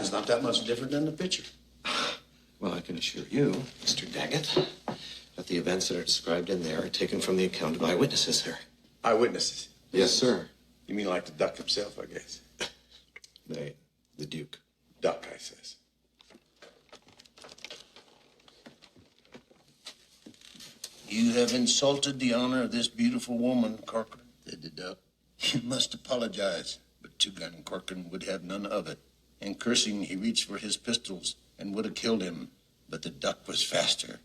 happens not that much different than the picture. Well, I can assure you, Mr. Daggett, that the events that are described in there are taken from the account of eyewitnesses, sir. Eyewitnesses? Yes, sir. You mean like the duck himself, I guess? The Duke. Duck, I says. You have insulted the honor of this beautiful woman, Corcoran, said the duck. You must apologize. But Two-Gun Corcoran would have none of it. And cursing, he reached for his pistols and would have killed him. But the duck was faster,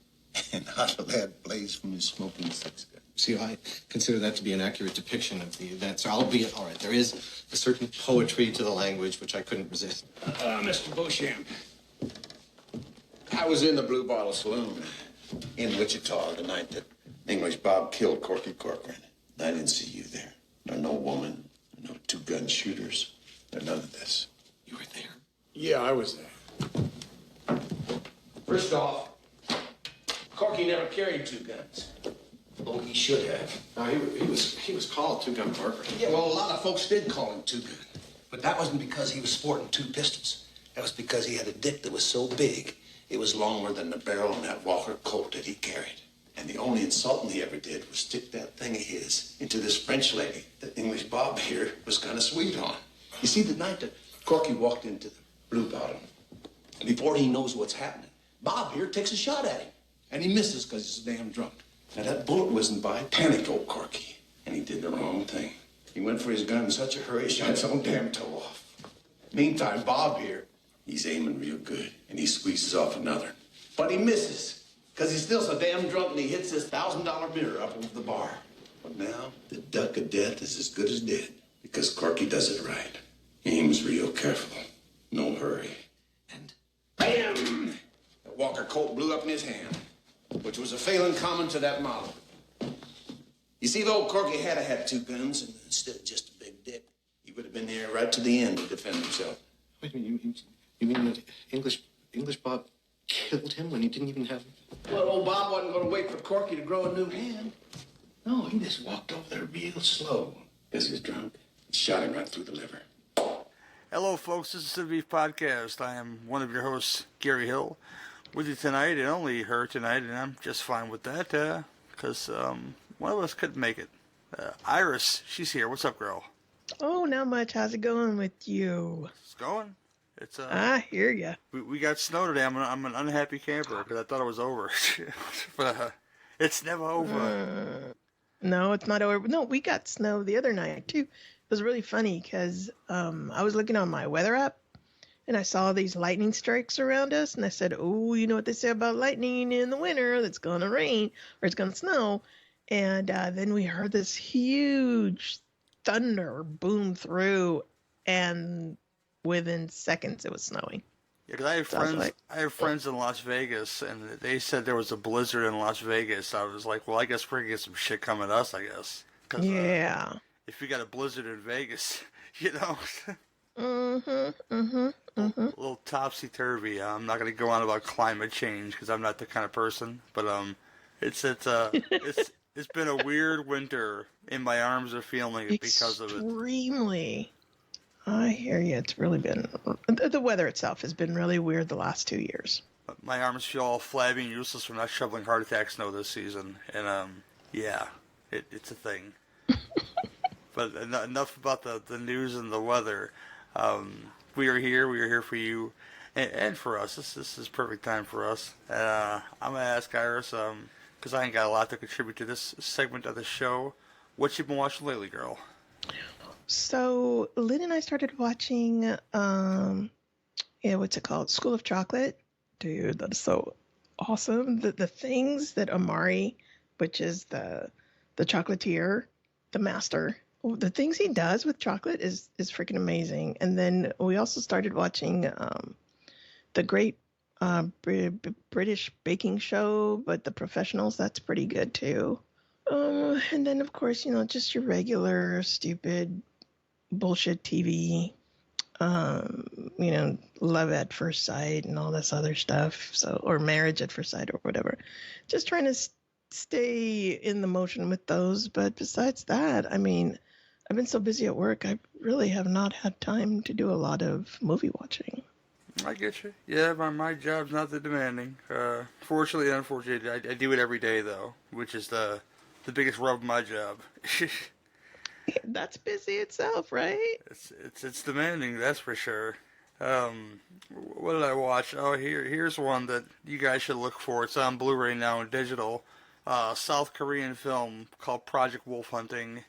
and hot a lad blazed from his smoking six-gun. See, I consider that to be an accurate depiction of the events. Albeit, all right, there is a certain poetry to the language which I couldn't resist. Mr. Beauchamp, I was in the Blue Bottle Saloon in Wichita the night that English Bob killed Corky Corcoran. I didn't see you there. No woman, no two-gun shooters, none of this. You were there? Yeah, I was there. First off, Corky never carried two guns. Oh, he should have. No, he was called Two-Gun Corcoran. Yeah, well, a lot of folks did call him two-gun. But that wasn't because he was sporting two pistols. That was because he had a dick that was so big, it was longer than the barrel on that Walker Colt that he carried. And the only insulting he ever did was stick that thing of his into this French lady that English Bob here was kind of sweet on. You see, the night that Corky walked into the Blue Bottle, before he knows what's happening, Bob here takes a shot at him. And he misses because he's so damn drunk. Now, that bullet whizzing by panicked old Corky, and he did the wrong thing. He went for his gun in such a hurry, he shot his own damn toe off. Meantime, Bob here, he's aiming real good, and he squeezes off another. But he misses, because he's still so damn drunk, and he hits this $1,000 mirror up over the bar. But now, the duck of death is as good as dead, because Corky does it right. He aims real careful, no hurry. And bam! The Walker Colt blew up in his hand, which was a failing common to that model. You see, though Corky had two guns, and instead of just a big dick, he would have been there right to the end to defend himself. Wait a minute, you mean that English Bob killed him when he didn't even have... Well, old Bob wasn't going to wait for Corky to grow a new hand. No, he just walked over there real slow, because he was drunk, and shot him right through the liver. Hello, folks. This is the Beef Podcast. I am one of your hosts, Gary Hill, with you tonight, and only her tonight, and I'm just fine with that, because one of us couldn't make it. Iris, she's here. What's up, girl? Oh, not much. How's it going with you? It's going. It's I hear ya. We got snow today. I'm an unhappy camper because I thought it was over, but it's never over. No, it's not over. No, we got snow the other night too. It was really funny because I was looking on my weather app and I saw these lightning strikes around us, and I said, "Oh, you know what they say about lightning in the winter? That's gonna rain or it's gonna snow." And then we heard this huge thunder boom through, and within seconds it was snowing. Yeah, because I have friends in Las Vegas, and they said there was a blizzard in Las Vegas. I was like, well, I guess we're gonna get some shit coming at us, I guess. Yeah. If you got a blizzard in Vegas, you know. A A little topsy-turvy. I'm not going to go on about climate change because I'm not the kind of person. But it's been a weird winter, and my arms are feeling it because of it. Extremely. I hear you. It's really been... The weather itself has been really weird the last 2 years. My arms feel all flabby and useless from not shoveling heart attack snow this season. And, yeah, it's a thing. But enough about the news and the weather. We are here for you and for us. This is perfect time for us. I'm going to ask Iris, because I ain't got a lot to contribute to this segment of the show. What you been watching lately, girl? So, Lynn and I started watching, what's it called? School of Chocolate. Dude, that is so awesome. The things that Amari, which is the chocolatier, the master, the things he does with chocolate is freaking amazing. And then we also started watching the Great British Baking Show, but the Professionals, that's pretty good too. And then, of course, just your regular stupid bullshit TV, Love at First Sight and all this other stuff. Or Marriage at First Sight or whatever. Just trying to stay in the motion with those. But besides that, I mean, I've been so busy at work, I really have not had time to do a lot of movie watching. I get you. Yeah, my job's not that demanding. Fortunately and unfortunately, I do it every day though, which is the biggest rub of my job. That's busy itself, right? It's demanding, that's for sure. What did I watch? Oh, here's one that you guys should look for. It's on Blu-ray now and digital. South Korean film called Project Wolf Hunting.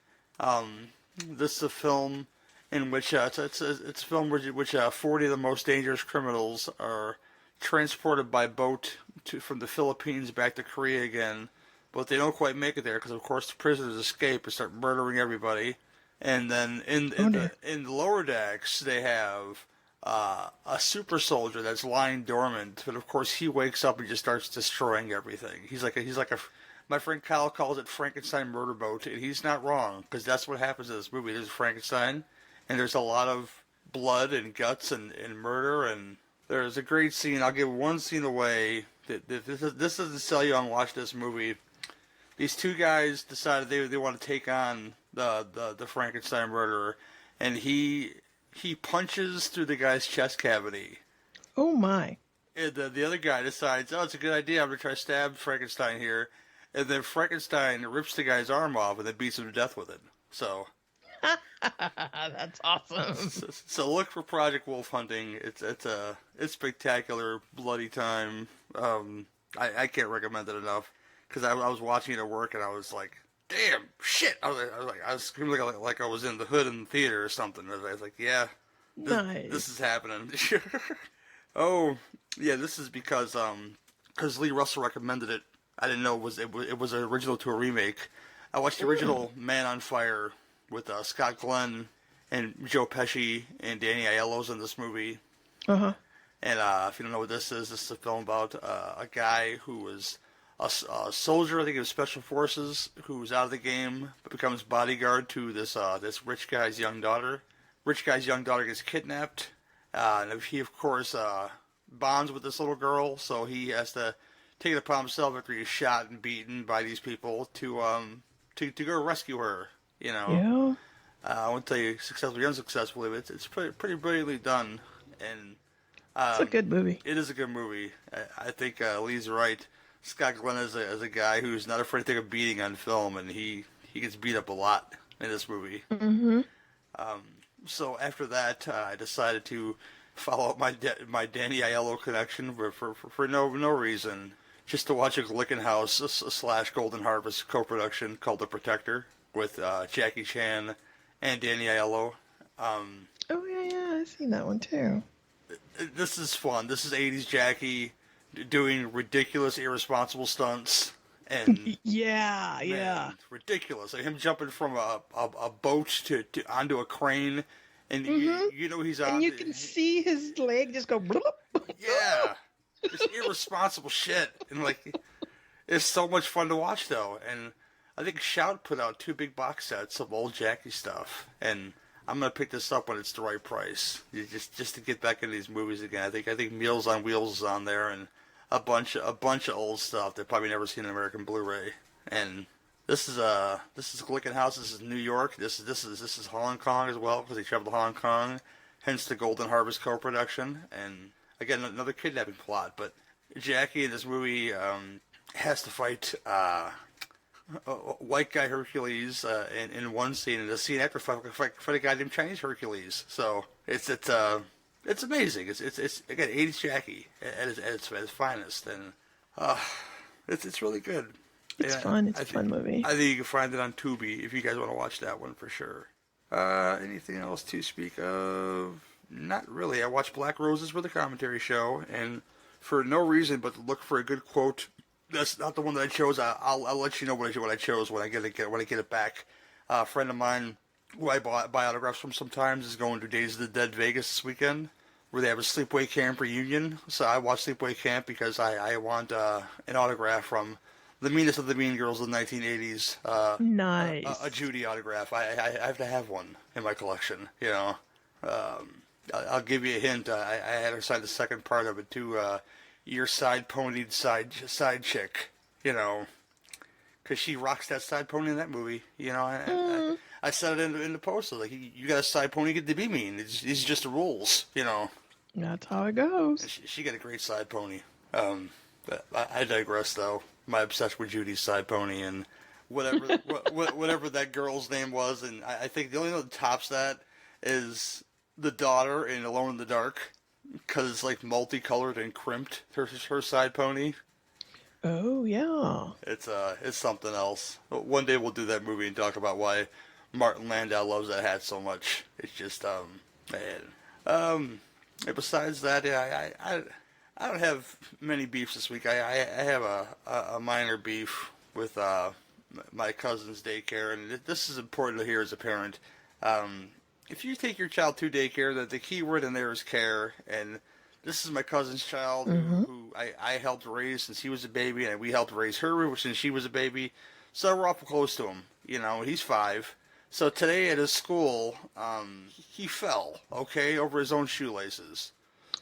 This is a film in which it's a film which 40 of the most dangerous criminals are transported by boat from the Philippines back to Korea again, but they don't quite make it there because of course the prisoners escape and start murdering everybody. And then in the lower decks they have a super soldier that's lying dormant, but of course he wakes up and just starts destroying everything. He's like a my friend Kyle calls it Frankenstein murder boat, and he's not wrong because that's what happens in this movie. There's Frankenstein, and there's a lot of blood and guts and murder, and there's a great scene. I'll give one scene away. This doesn't sell you on watch this movie. These two guys decided they want to take on the Frankenstein murderer, and he punches through the guy's chest cavity. Oh my. And the other guy decides, oh, it's a good idea. I'm going to try to stab Frankenstein here. And then Frankenstein rips the guy's arm off and then beats him to death with it. So That's awesome. so look for Project Wolf Hunting. It's spectacular, bloody time. I can't recommend it enough because I was watching it at work and I was like, damn, shit. I was screaming like I was in the hood in the theater or something. I was like, yeah, this is happening. Oh, yeah, this is because Lee Russell recommended it. I didn't know it was original to a remake. I watched the original Man on Fire with Scott Glenn and Joe Pesci and Danny Aiello's in this movie. Uh-huh. And if you don't know what this is a film about a guy who was a soldier, I think of Special Forces, who was out of the game, but becomes bodyguard to this rich guy's young daughter. Rich guy's young daughter gets kidnapped, and he, of course, bonds with this little girl, so he has to take it upon himself after he's shot and beaten by these people to go rescue her. You know, I won't tell you successfully or unsuccessfully, but it's pretty brilliantly done, and it's a good movie. It is a good movie. I think Lee's right. Scott Glenn is a guy who's not afraid to take a beating on film, and he gets beat up a lot in this movie. Mm-hmm. So after that, I decided to follow up my Danny Aiello connection for no reason, just to watch a Glickenhaus / Golden Harvest co-production called The Protector with Jackie Chan and Danny Aiello. Oh yeah, I've seen that one too. This is fun. This is 80s Jackie doing ridiculous, irresponsible stunts. And yeah, ridiculous. Like him jumping from a boat to onto a crane, and you know he's on. And you can see his leg just go. Bloop. Yeah, it's irresponsible shit, and like it's so much fun to watch though. And I think Shout put out 2 big box sets of old Jackie stuff, and I'm gonna pick this up when it's the right price, just to get back into these movies again. I think Meals on Wheels is on there, and a bunch of old stuff that probably never seen an American Blu-ray. And this is Glickenhaus. This is New York. This is Hong Kong as well because they traveled to Hong Kong, hence the Golden Harvest co-production. And again, another kidnapping plot. But Jackie in this movie has to fight a white guy Hercules in one scene, and the scene after fight a guy named Chinese Hercules. So it's amazing. It's again 80s Jackie at its finest, and it's really good. It's fun. It's a fun movie. I think you can find it on Tubi if you guys want to watch that one for sure. Anything else to speak of? Not really. I watched Black Roses for the commentary show, and for no reason but to look for a good quote. That's not the one that I chose. I'll let you know what I chose when I get it back. A friend of mine who I buy autographs from sometimes is going to Days of the Dead Vegas this weekend, where they have a Sleepaway Camp reunion. So I watch Sleepaway Camp because I want an autograph from the meanest of the mean girls of the 1980s. Nice. A Judy autograph. I have to have one in my collection. You know. I'll give you a hint. I had her sign the second part of it too. Your side-ponied side chick. You know. Because she rocks that side pony in that movie. You know. I said it in the post. Like, you got a side pony, get to be mean. These are just the rules, you know. That's how it goes. And she got a great side pony. But I digress, though. My obsession with Judy's side pony and whatever whatever that girl's name was, and I think the only one that tops that is the daughter in Alone in the Dark, because it's like multicolored and crimped. Her side pony. Oh yeah. It's something else. One day we'll do that movie and talk about why Martin Landau loves that hat so much. It's just man. And besides that, yeah, I don't have many beefs this week. I have a minor beef with my cousin's daycare, and this is important to hear as a parent. If you take your child to daycare, the key word in there is care, and this is my cousin's child who I helped raise since he was a baby, and we helped raise her since she was a baby, so we're awful close to him. You know, he's 5. So today at his school, he fell, okay, over his own shoelaces.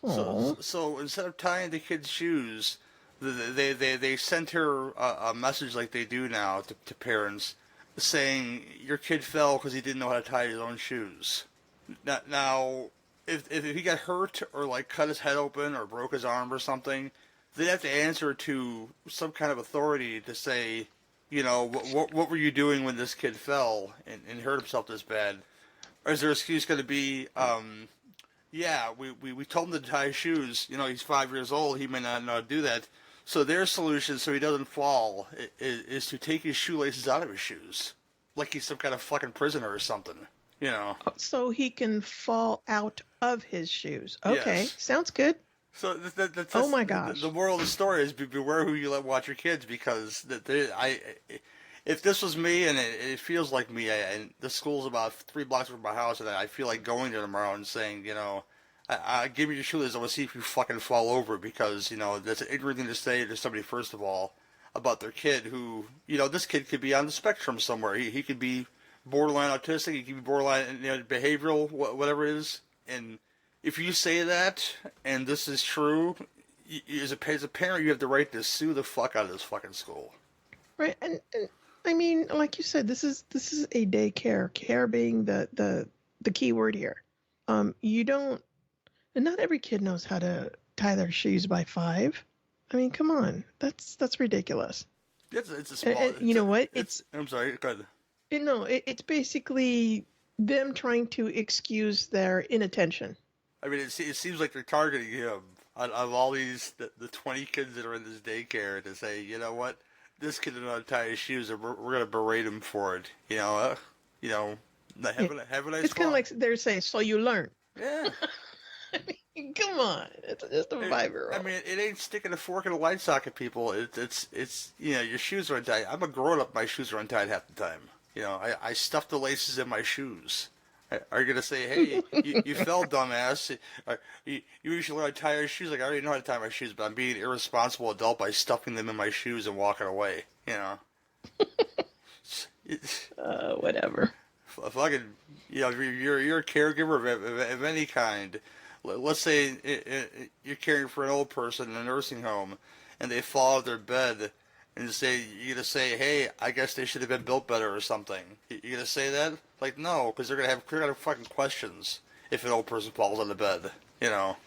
So instead of tying the kid's shoes, they sent her a message like they do now to parents, saying your kid fell because he didn't know how to tie his own shoes. Now, if he got hurt or like cut his head open or broke his arm or something, they'd have to answer to some kind of authority to say, you know, what were you doing when this kid fell and hurt himself this bad? Or is their excuse going to be, yeah, we told him to tie his shoes. You know, he's 5 years old. He may not know how to do that. So their solution, so he doesn't fall, is to take his shoelaces out of his shoes. Like he's some kind of fucking prisoner or something, you know. So he can fall out of his shoes. Okay, Yes. sounds good. So that's Oh my gosh. The moral of the story is beware who you let watch your kids, because if this was me, and it feels like me, and the school's about 3 blocks from my house, and I feel like going there tomorrow and saying, you know, I give me your shoelaces, I want to see if you fucking fall over, because, you know, that's an ignorant thing to say to somebody, first of all, about their kid who, you know, this kid could be on the spectrum somewhere. He could be borderline autistic, he could be borderline, you know, behavioral, whatever it is, and if you say that, and this is true, as a parent, you have the right to sue the fuck out of this fucking school. Right, and I mean, like you said, this is a daycare. Care being the key word here. You don't. And not every kid knows how to tie their shoes by 5. I mean, come on, that's ridiculous. It's a small. And you know what? I'm sorry. Go ahead. It's basically them trying to excuse their inattention. I mean, it seems like they're targeting him out of all these the 20 kids that are in this daycare to say, you know what, this kid didn't know how to tie his shoes, and we're gonna berate him for it. You know, have a nice. It's kind of like they're saying, so you learn. Yeah. I mean, come on, it's just a 5-year-old. I mean, it ain't sticking a fork in a light socket, people. It's you know, your shoes are untied. I'm a grown up. My shoes are untied half the time. You know, I stuff the laces in my shoes. Are you gonna say, hey, you fell, dumbass? You usually learn how to tie your shoes. Like, I already know how to tie my shoes, but I'm being an irresponsible adult by stuffing them in my shoes and walking away. You know. Whatever. Fucking, you know, you're a caregiver of any kind. Let's say you're caring for an old person in a nursing home, and they fall out of their bed, and you're gonna say, hey, I guess they should have been built better or something. You're gonna say that? Like, no, because they're gonna have fucking questions if an old person falls on the bed. You know.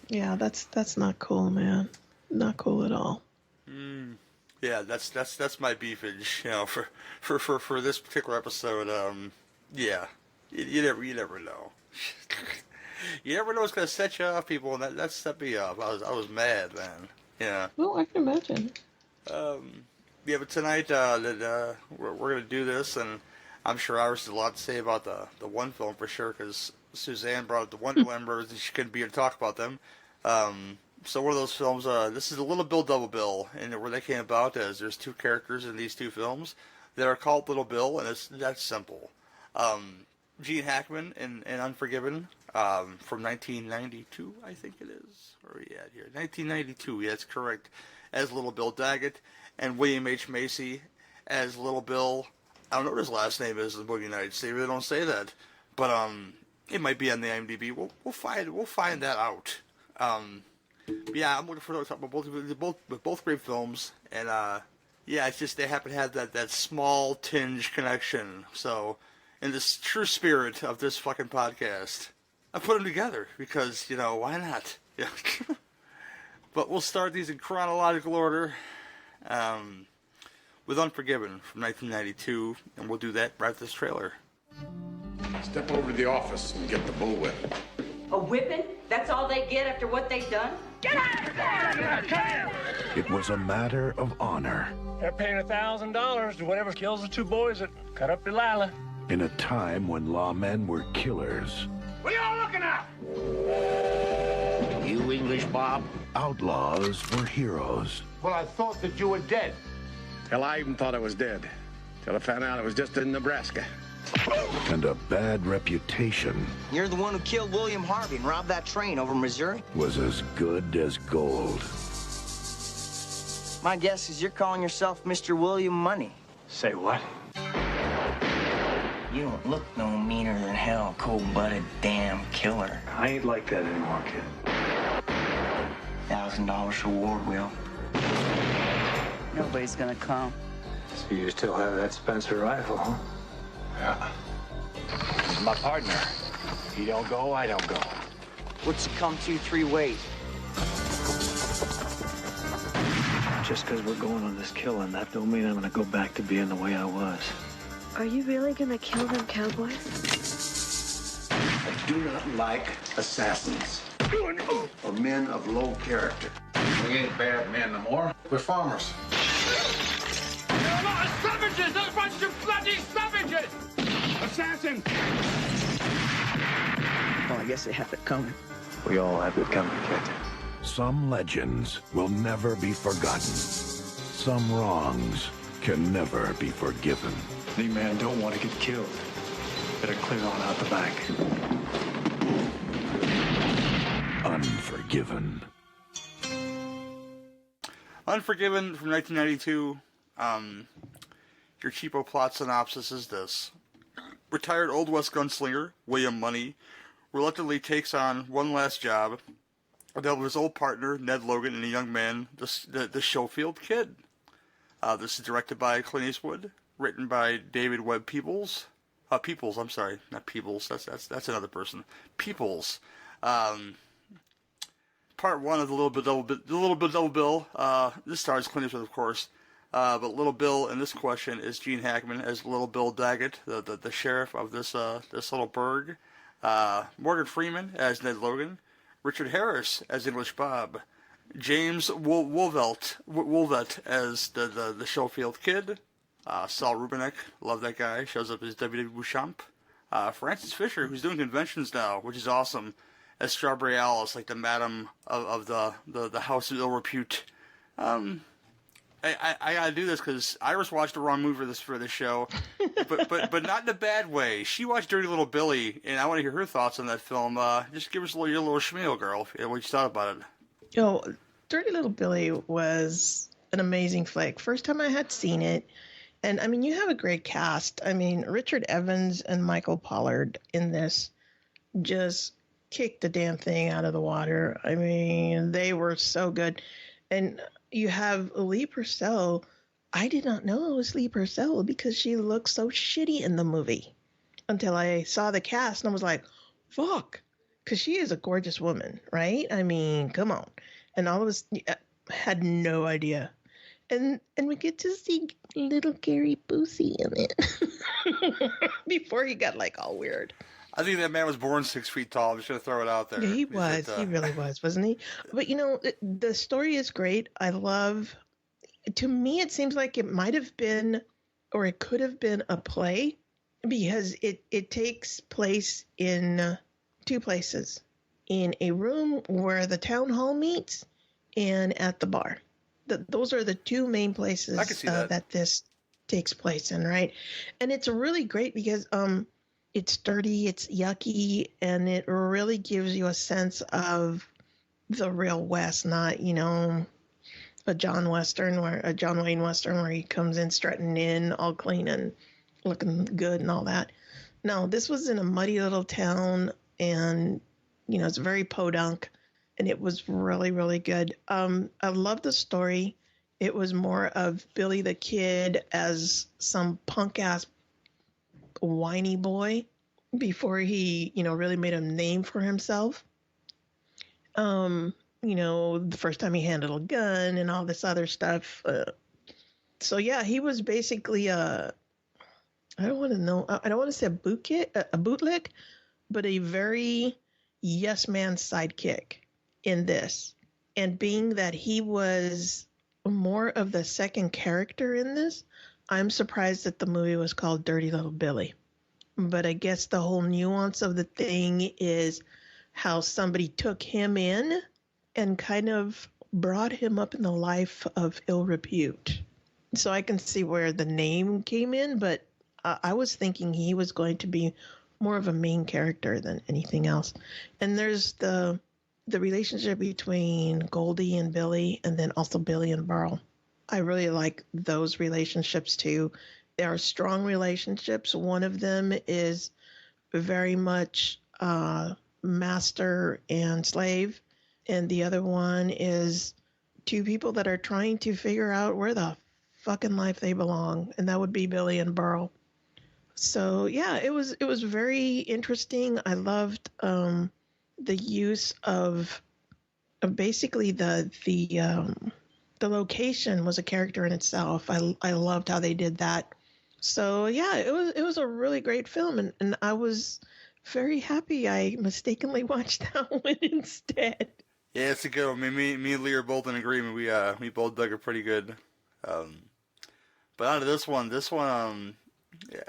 Yeah, that's not cool, man. Not cool at all. Yeah, that's my beefage. You know, for this particular episode. Yeah, you never know. You never know what's gonna set you off, people, and that set me off. I was mad, man. Yeah. Well, I can imagine. Yeah, but tonight we're gonna do this, and I'm sure Iris has a lot to say about the one film for sure, because Suzanne brought up the Wonderland Brothers, and she couldn't be here to talk about them. So one of those films, this is a Little Bill, Double Bill, and where they came about is there's 2 characters in these 2 films that are called Little Bill, and it's that simple. Gene Hackman in Unforgiven from 1992, I think it is. Or yeah, here 1992. Yeah, that's correct. As Little Bill Daggett, and William H. Macy as Little Bill. I don't know what his last name is in the Boogie Nights. They really don't say that, but it might be on the IMDb. We'll find that out. But yeah, I'm looking forward to talking about both great films, and yeah, it's just they happen to have that small tinge connection. So, in the true spirit of this fucking podcast, I put them together because, why not? Yeah. But we'll start these in chronological order with Unforgiven from 1992, and we'll do that right after this trailer. Step over to the office and get the bullwhip. A whipping? That's all they get after what they've done? Get out of there! It was a matter of honor. They're paying $1,000 to whatever kills the two boys that cut up Delilah. In a time when lawmen were killers. What are y'all looking at? You English, Bob? Outlaws were heroes. Well, I thought that you were dead. Hell, I even thought I was dead. Till I found out it was just in Nebraska. And a bad reputation. You're the one who killed William Harvey and robbed that train over Missouri? Was as good as gold. My guess is you're calling yourself Mr. William Money. Say what? You don't look no meaner than hell, cold-blooded damn killer. I ain't like that anymore, kid. $1,000 reward, Will. Nobody's gonna come. So you still have that Spencer rifle, huh? Yeah. He's my partner. He don't go, I don't go. What's it come to 3 ways? Just because we're going on this killing, that don't mean I'm gonna go back to being the way I was. Are you really gonna kill them cowboys? I do not like assassins or men of low character. We ain't bad men no more. We're farmers. You're a lot of savages! A bunch of bloody savages! Assassin! Well, I guess they have it coming. We all have it coming, kid. Some legends will never be forgotten. Some wrongs can never be forgiven. Any man don't want to get killed. Better clear on out the back. Unforgiven. Unforgiven from 1992. Your cheapo plot synopsis is this. Retired Old West gunslinger, William Money, reluctantly takes on one last job of his old partner, Ned Logan, and a young man, the Schofield Kid. This is directed by Clint Eastwood, written by David Webb Peoples. Peoples, I'm sorry, not Peoples. That's another person. Peoples. Part one of the Little Bit Double Bill. This stars Clint Eastwood, of course. But Little Bill in this question is Gene Hackman as Little Bill Daggett, the sheriff of this little burg. Morgan Freeman as Ned Logan. Richard Harris as English Bob. James Woolvett as the Schofield Kid. Saul Rubinek, love that guy, shows up as W.W. Beauchamp. Francis Fisher, who's doing conventions now, which is awesome, as Strawberry Alice, like the madam of the House of Ill Repute. I gotta do this because Iris watched the wrong movie for this show, but not in a bad way. She watched Dirty Little Billy, and I want to hear her thoughts on that film. Just give us your little schmeal, girl, what you thought about it. Dirty Little Billy was an amazing flick. First time I had seen it, and I mean, you have a great cast. I mean, Richard Evans and Michael Pollard in this just kicked the damn thing out of the water. I mean, they were so good, and you have Lee Purcell. I did not know it was Lee Purcell because she looked so shitty in the movie until I saw the cast and I was like, fuck, because she is a gorgeous woman, right? I mean, come on. And all of us had no idea. And we get to see little Gary Busey in it before he got like all weird. I think that man was born 6 feet tall. I'm just going to throw it out there. Yeah, he was. He really was, wasn't he? But, the story is great. I love, to me, it seems like it might have been, or it could have been a play because it takes place in 2 places. In a room where the town hall meets and at the bar. Those are the 2 main places I can see that this takes place in, right? And it's really great because it's dirty, it's yucky, and it really gives you a sense of the real West, not, a John Wayne Western where he comes in strutting in all clean and looking good and all that. No, this was in a muddy little town, and it's very podunk, and it was really, really good. I love the story. It was more of Billy the Kid as some punk ass whiny boy before he, really made a name for himself. The first time he handled a gun and all this other stuff. So yeah, he was basically I don't want to say a bootlick, but a very yes man sidekick in this. And being that he was more of the second character in this, I'm surprised that the movie was called Dirty Little Billy. But I guess the whole nuance of the thing is how somebody took him in and kind of brought him up in the life of ill repute. So I can see where the name came in, but I was thinking he was going to be more of a main character than anything else. And there's the relationship between Goldie and Billy, and then also Billy and Burl. I really like those relationships too. They are strong relationships. One of them is very much master and slave, and the other one is two people that are trying to figure out where the fucking life they belong, and that would be Billy and Burl. So yeah, it was very interesting. I loved the use of basically the location was a character in itself. I loved how they did that. So yeah, it was a really great film, and I was very happy I mistakenly watched that one instead. Yeah, it's a good one. I mean, me and Lee are both in agreement. We both dug it pretty good. But out of this one,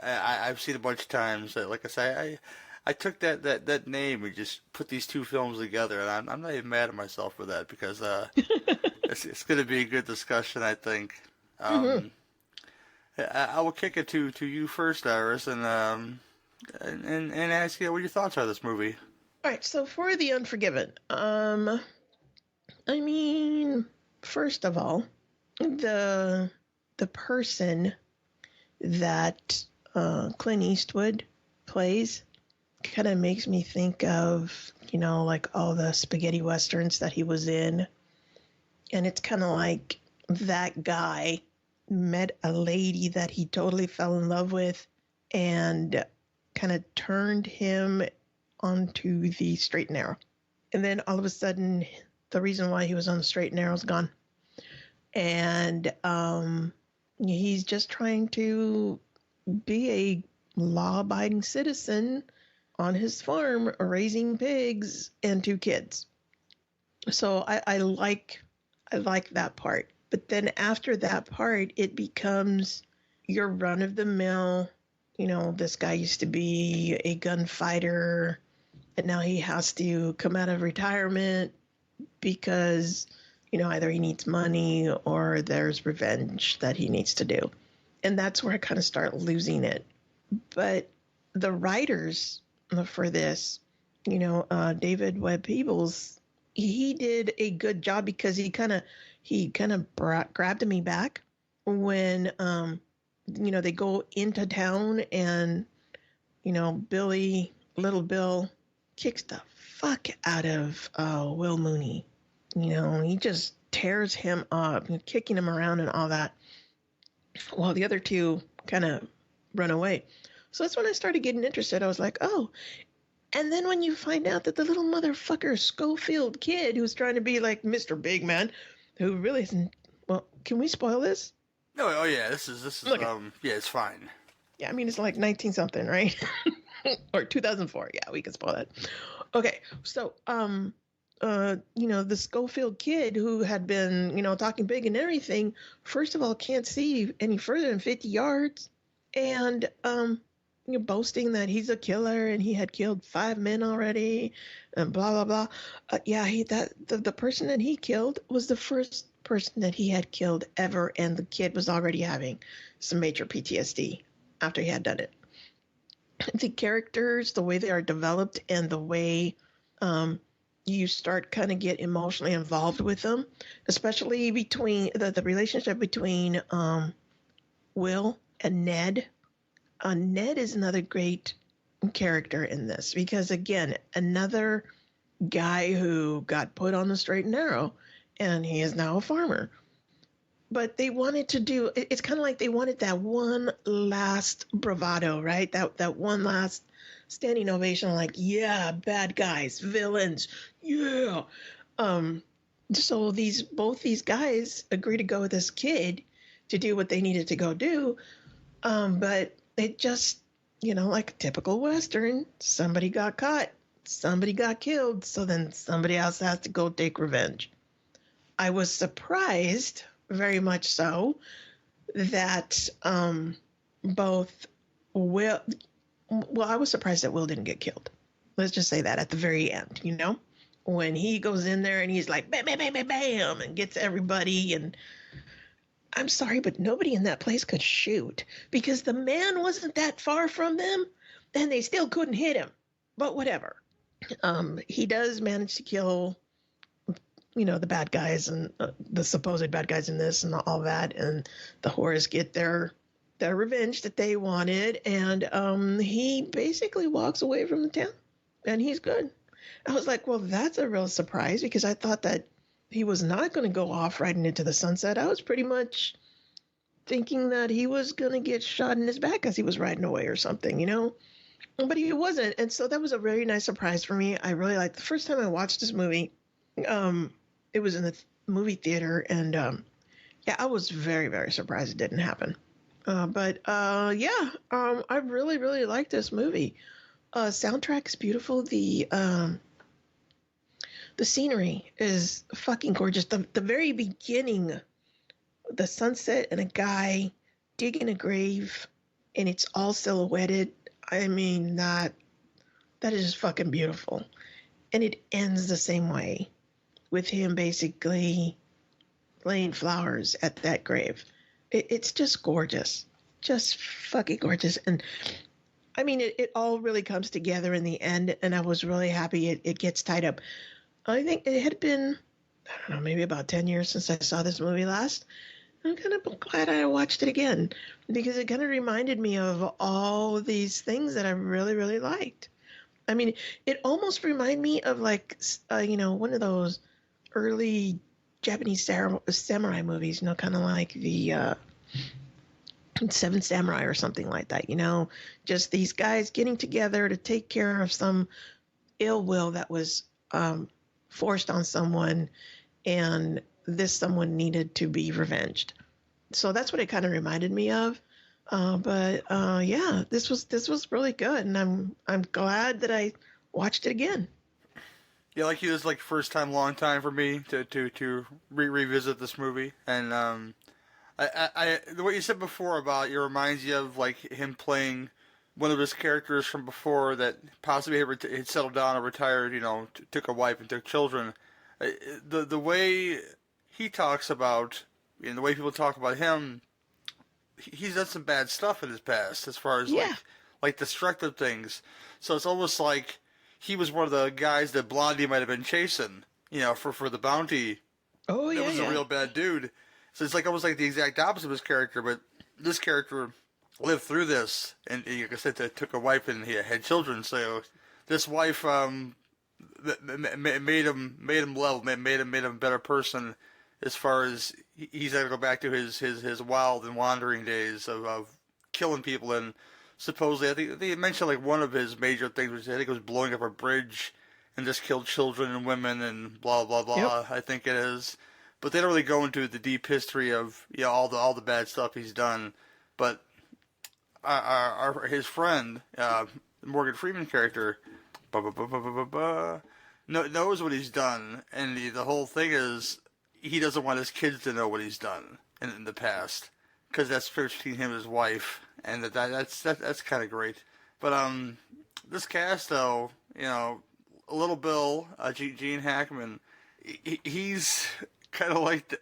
I've seen a bunch of times. Like I say, I took that name and just put these two films together, and I'm not even mad at myself for that, because it's going to be a good discussion, I think. I will kick it to you first, Iris, and ask you what your thoughts are of this movie. All right, so for The Unforgiven, I mean, first of all, the person that Clint Eastwood plays kind of makes me think of, like all the spaghetti westerns that he was in. And it's kind of like that guy met a lady that he totally fell in love with and kind of turned him onto the straight and narrow. And then all of a sudden, the reason why he was on the straight and narrow is gone. And he's just trying to be a law-abiding citizen on his farm, raising pigs and 2 kids. So I like that part. But then after that part, it becomes your run-of-the-mill, this guy used to be a gunfighter, and now he has to come out of retirement because, either he needs money or there's revenge that he needs to do. And that's where I kind of start losing it. But the writers for this, David Webb Peebles, he did a good job, because he kind of grabbed me back when, they go into town and, little Bill kicks the fuck out of Will Mooney. He just tears him up, kicking him around and all that, while the other two kind of run away. So that's when I started getting interested. I was like, oh. And then when you find out that the little motherfucker Schofield kid, who's trying to be like Mr. Big Man, who really isn't. Well, can we spoil this? No, oh yeah, this is okay. Yeah, it's fine. Yeah, I mean, it's like 19 something, right? Or 2004. Yeah, we can spoil that. Okay, so the Schofield kid who had been, talking big and everything, first of all, can't see any further than 50 yards. And, boasting that he's a killer and he had killed 5 men already and blah, blah, blah. The person that he killed was the first person that he had killed ever. And the kid was already having some major PTSD after he had done it. The characters, the way they are developed, and the way, you start kind of get emotionally involved with them, especially between the relationship between Will and Ned. Ned is another great character in this, because again, another guy who got put on the straight and narrow, and he is now a farmer. But they wanted to do, it's kind of like they wanted that one last bravado, right? That one last standing ovation, like, yeah, bad guys, villains, yeah. So both these guys agree to go with this kid to do what they needed to go do. But it just, like a typical Western, somebody got caught, somebody got killed, so then somebody else has to go take revenge. I was surprised, very much so, that both Will, well, I was surprised that Will didn't get killed. Let's just say that at the very end, when he goes in there and he's like, bam, bam, bam, bam, bam, and gets everybody. And I'm sorry, but nobody in that place could shoot because the man wasn't that far from them and they still couldn't hit him. But whatever. He does manage to kill, the bad guys and the supposed bad guys in this and all that. And the whores get their revenge that they wanted. And he basically walks away from the town and he's good. I was like, well, that's a real surprise because I thought that he was not going to go off riding into the sunset. I was pretty much thinking that he was going to get shot in his back as he was riding away or something, but he wasn't. And so that was a very nice surprise for me. I really liked the first time I watched this movie. It was in the movie theater. And I was very, very surprised it didn't happen. I really, really liked this movie. Soundtrack is beautiful. The scenery is fucking gorgeous. The very beginning, the sunset and a guy digging a grave, and it's all silhouetted. I mean, that is just fucking beautiful. And it ends the same way, with him basically laying flowers at that grave. It's just gorgeous. Just fucking gorgeous. And I mean, it all really comes together in the end, and I was really happy it gets tied up. I think it had been, I don't know, maybe about 10 years since I saw this movie last. I'm kind of glad I watched it again because it kind of reminded me of all these things that I really, really liked. I mean, it almost reminded me of like, one of those early Japanese samurai movies, kind of like the Seven Samurai or something like that, just these guys getting together to take care of some ill will that was forced on someone, and this someone needed to be revenged. So that's what it kind of reminded me of. This was really good, and I'm glad that I watched it again. Yeah, like it was like first time, long time for me to revisit this movie, and I what you said before about it reminds you of like him playing one of his characters from before that possibly had settled down or retired, took a wife and took children. The way he talks about, the way people talk about him, he's done some bad stuff in his past as far as like destructive things. So it's almost like he was one of the guys that Blondie might have been chasing, for the bounty. Oh yeah, that was a real bad dude. So it's like almost like the exact opposite of his character, but this character lived through this, and like I said, took a wife and he had children. So this wife made him level, made him a better person as far as he's got to go back to his wild and wandering days of killing people. And supposedly, I think they mentioned like one of his major things was I think it was blowing up a bridge and just killed children and women and blah blah blah. Yep. I think it is, but they don't really go into the deep history of all the bad stuff he's done. But his friend, Morgan Freeman character, knows what he's done, and the whole thing is he doesn't want his kids to know what he's done in the past, because that's between him and his wife, and that's kind of great. But this cast though, Little Bill, Gene Hackman, he's kind of like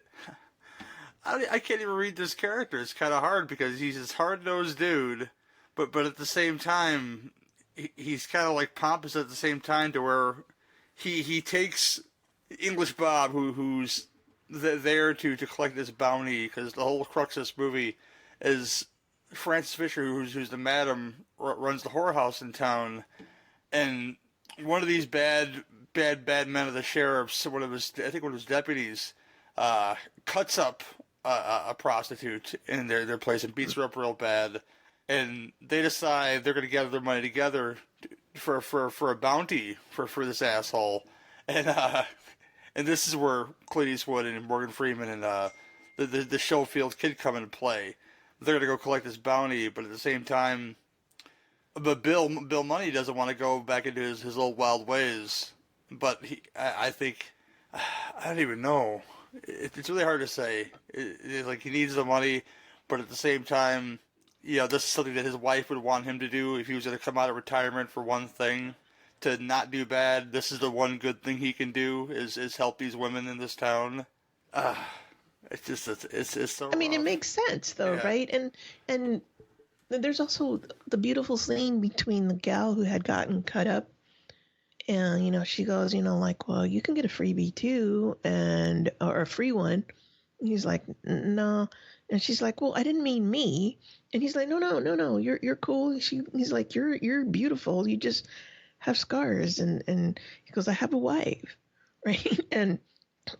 I can't even read this character. It's kind of hard because he's this hard-nosed dude, but at the same time, he's kind of like pompous at the same time to where he takes English Bob, who's there to collect this bounty, because the whole crux of this movie is Frances Fisher, who's the madam, runs the whorehouse in town, and one of these bad men of the sheriff's, one of his deputies, cuts up a prostitute in their place and beats her up real bad, and they decide they're going to gather their money together for a bounty for this asshole, and this is where Clint Eastwood and Morgan Freeman and the Schofield kid come into play. They're going to go collect this bounty, but at the same time, but Bill Money doesn't want to go back into his old wild ways. But I think, I don't even know. It's really hard to say. It's like he needs the money, but at the same time, this is something that his wife would want him to do if he was going to come out of retirement for one thing. To not do bad, this is the one good thing he can do is help these women in this town. It's just it's so. I mean, rough. it makes sense though, Yeah. right? And there's also the beautiful scene between the gal who had gotten cut up, and she goes, like, well, you can get a freebie too, or a free one. And he's like, no, and she's like, well, I didn't mean me, and he's like, no, you're cool. He's like, you're beautiful. You just have scars, and he goes, I have a wife, right? And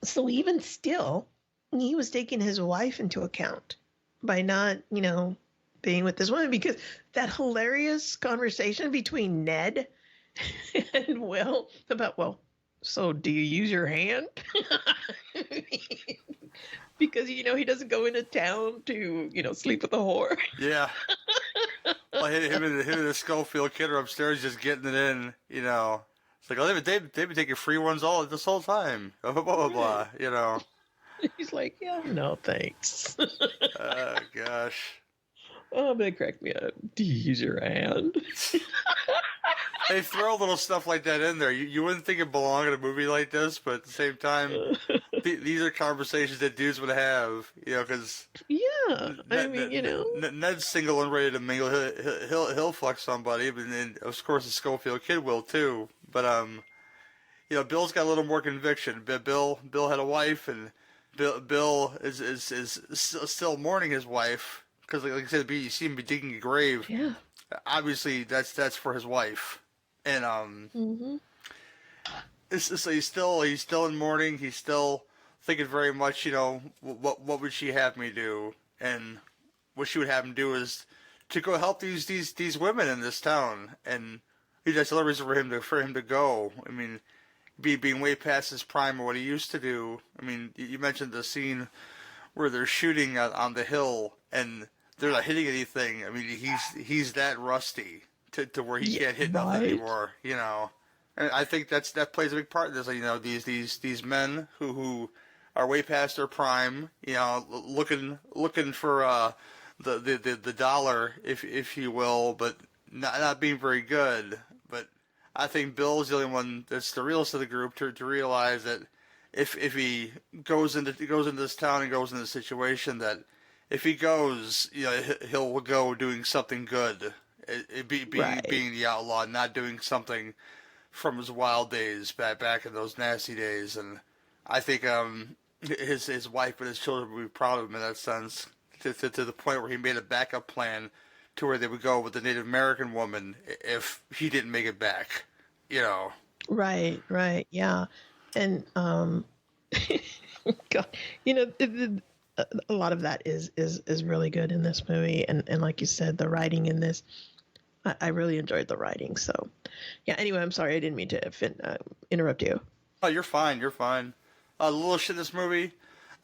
so even still, he was taking his wife into account by not, being with this woman, because that hilarious conversation between Ned and Will about, well, so do you use your hand? Because, he doesn't go into town to, sleep with a whore. Yeah. Well, him and the Schofield kid are upstairs just getting it in, It's like, oh, they've been taking free ones this whole time. Blah, blah, blah, He's like, yeah, no, thanks. Oh, gosh. Oh, that cracked me up. Do you use your hand? They throw little stuff like that in there. You wouldn't think it belonged in a movie like this, but at the same time, these are conversations that dudes would have, because Yeah, Ned's single and ready to mingle. He'll fuck somebody, but then of course the Schofield kid will too. But Bill's got a little more conviction. Bill had a wife, and Bill is still mourning his wife because, like I said, you see him be digging a grave. Yeah. Obviously, that's for his wife, and so he's still in mourning. He's still thinking very much, what would she have me do, and what she would have him do is to go help these women in this town, and that's the only reason for him to go. I mean, being way past his prime of what he used to do. I mean, you mentioned the scene where they're shooting on the hill and they're not hitting anything. I mean, he's that rusty to where he can't hit nothing anymore. And I think that plays a big part in this. These men who are way past their prime. Looking for the dollar, if you will, but not being very good. But I think Bill's the only one that's the realest of the group to realize that if he goes into this town and goes into the situation, that if he goes, he'll go doing something good. Being the outlaw, not doing something from his wild days back in those nasty days. And I think his wife and his children would be proud of him in that sense, to the point where he made a backup plan to where they would go with the Native American woman if he didn't make it back. Right, yeah. And God, a lot of that is really good in this movie, and like you said, the writing in this, I really enjoyed the writing. So, yeah. Anyway, I'm sorry, I didn't mean to interrupt you. Oh, you're fine. The little shit in this movie,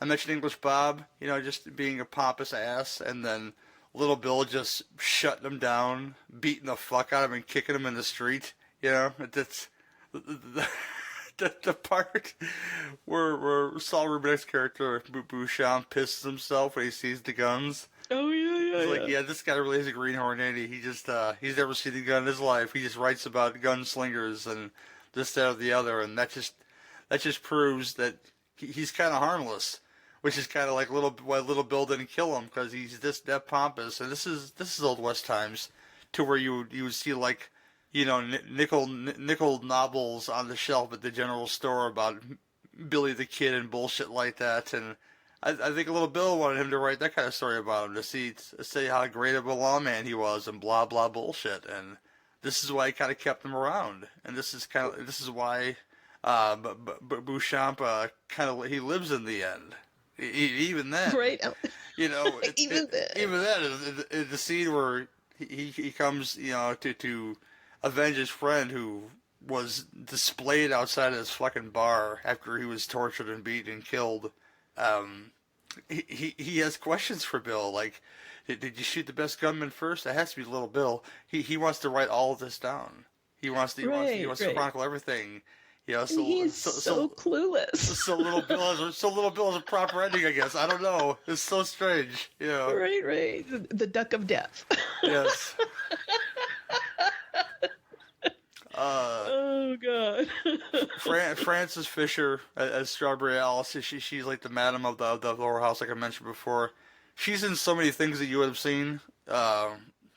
I mentioned English Bob, just being a pompous ass, and then Little Bill just shutting him down, beating the fuck out of him, and kicking him in the street. That's the part where Saul Rubin's character Bouchon pisses himself when he sees the guns. Oh yeah. He's like, this guy really is a greenhorn, ain't he? He just he's never seen a gun in his life. He just writes about gunslingers and this, that, or the other, and that just proves that he's kind of harmless, which is kind of like why Little Bill didn't kill him, because he's that pompous. And this is Old West times, to where you would see like, nickel novels on the shelf at the general store about Billy the Kid and bullshit like that. And I think Little Bill wanted him to write that kind of story about him, to say how great of a lawman he was and blah blah bullshit. And this is why he kind of kept him around. And this is why Bouchamp he lives in the end. Even then, right? even then, the scene where He comes, to avenge his friend who was displayed outside of this fucking bar after he was tortured and beaten and killed. He has questions for Bill, like, did you shoot the best gunman first? That has to be Little Bill. He wants to write all of this down. He wants to chronicle everything. He's so clueless. So Little Bill has a proper ending, I guess. I don't know. It's so strange. Right. The duck of death. Yes. Oh God. Frances Fisher as Strawberry Alice. She's like the madam of the whorehouse, like I mentioned before. She's in so many things that you would have seen.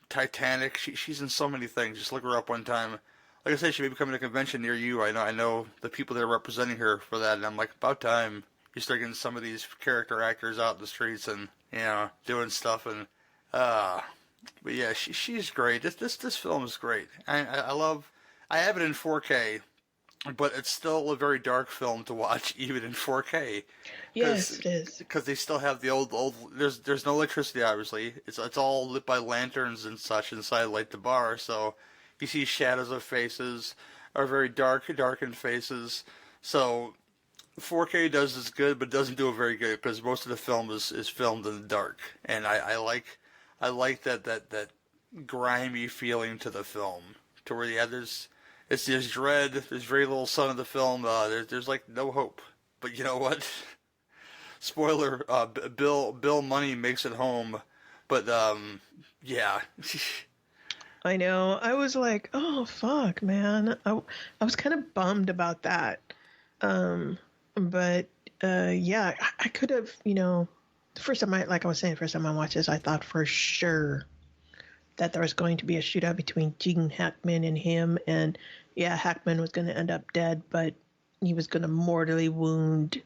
Titanic. She's in so many things. Just look her up one time. Like I said, she may be coming to a convention near you. I know the people that are representing her for that, and I'm like, about time you start getting some of these character actors out in the streets and doing stuff. And but yeah, she's great. This film is great. I have it in 4K, but it's still a very dark film to watch even in 4K. Yes, it is. Because they still have the old. There's no electricity, obviously. It's all lit by lanterns and such inside, like the bar. So you see shadows of faces, or very darkened faces. So 4K does this good, but doesn't do it very good because most of the film is filmed in the dark, and I like that grimy feeling to the film, to where there's dread. There's very little sun in the film. There's like no hope. But you know what? Spoiler: Bill Money makes it home. But yeah. I know. I was like, oh fuck, man. I was kind of bummed about that. But yeah, I could have, the first time I watched this, I thought for sure that there was going to be a shootout between Gene Hackman and him, and yeah, Hackman was going to end up dead, but he was going to mortally wound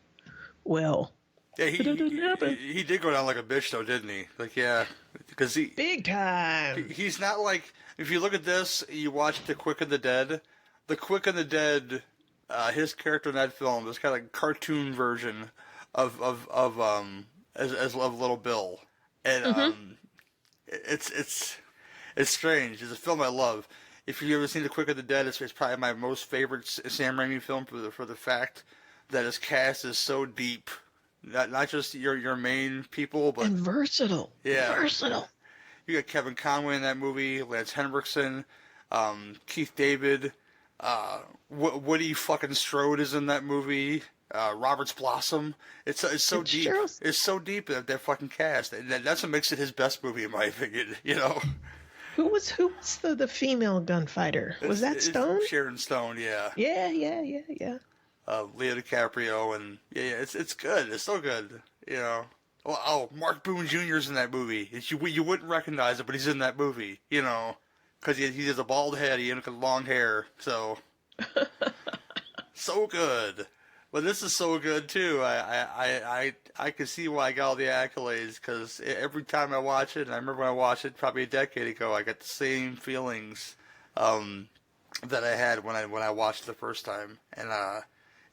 Will. Yeah, he did go down like a bitch, though, didn't he? Like, yeah, because big time. He's not like, if you look at this, you watch The Quick and the Dead. The Quick and the Dead, his character in that film is kind of like a cartoon version of Little Bill, and it's strange. It's a film I love. If you've ever seen The Quick and the Dead, it's probably my most favorite Sam Raimi film for the fact that his cast is so deep. Not just your main people, but and versatile. Yeah, versatile. You got Kevin Conway in that movie, Lance Henriksen, Keith David, Woody fucking Strode is in that movie. Roberts Blossom. It's so deep. It's so deep that fucking cast. And that's what makes it his best movie, in my opinion. Who was the female gunfighter? Was that Stone? Sharon Stone, yeah. Yeah. Leo DiCaprio, and yeah, it's good. It's so good, Oh, Mark Boone Jr.'s in that movie. You wouldn't recognize it, but he's in that movie, because he has a bald head, he has long hair, so so good. But this is so good too. I can see why I got all the accolades, because every time I watch it, and I remember when I watched it probably a decade ago, I got the same feelings that I had when I watched it the first time, and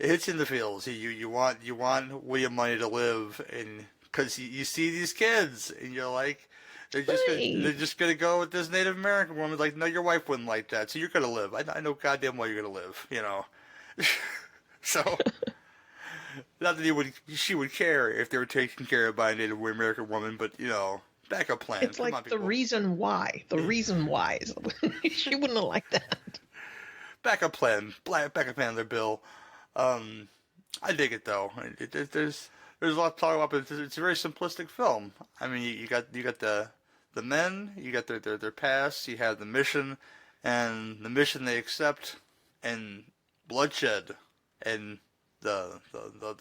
it hits you in the feels. You want William Money to live, and because you see these kids, and you're like, they're just gonna go with this Native American woman. Like, no, your wife wouldn't like that, so you're gonna live. I know goddamn well you're gonna live. So, not that she would care if they were taken care of by a Native American woman, but backup plan. It's like the reason why. The reason why is she wouldn't have liked that. Backup plan there, Bill. I dig it though. There's a lot to talk about, but it's a very simplistic film. I mean, you got the men, you got their past, you have the mission, and the mission they accept, and bloodshed, and the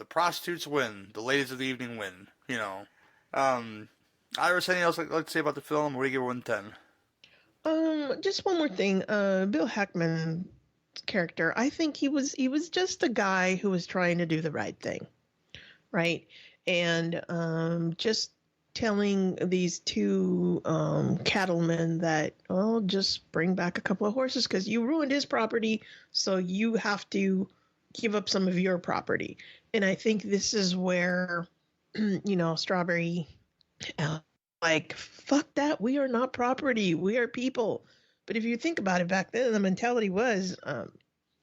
prostitutes win, the ladies of the evening win. Iris, anything else I'd like to say about the film? What do you give it 1 to 10? Just one more thing. Bill Hackman character, I think he was just a guy who was trying to do the right thing, right? And just telling these two cattlemen that, just bring back a couple of horses because you ruined his property, so you have to give up some of your property. And I think this is where Strawberry like, fuck that. We are not property. We are people. But if you think about it, back then, the mentality was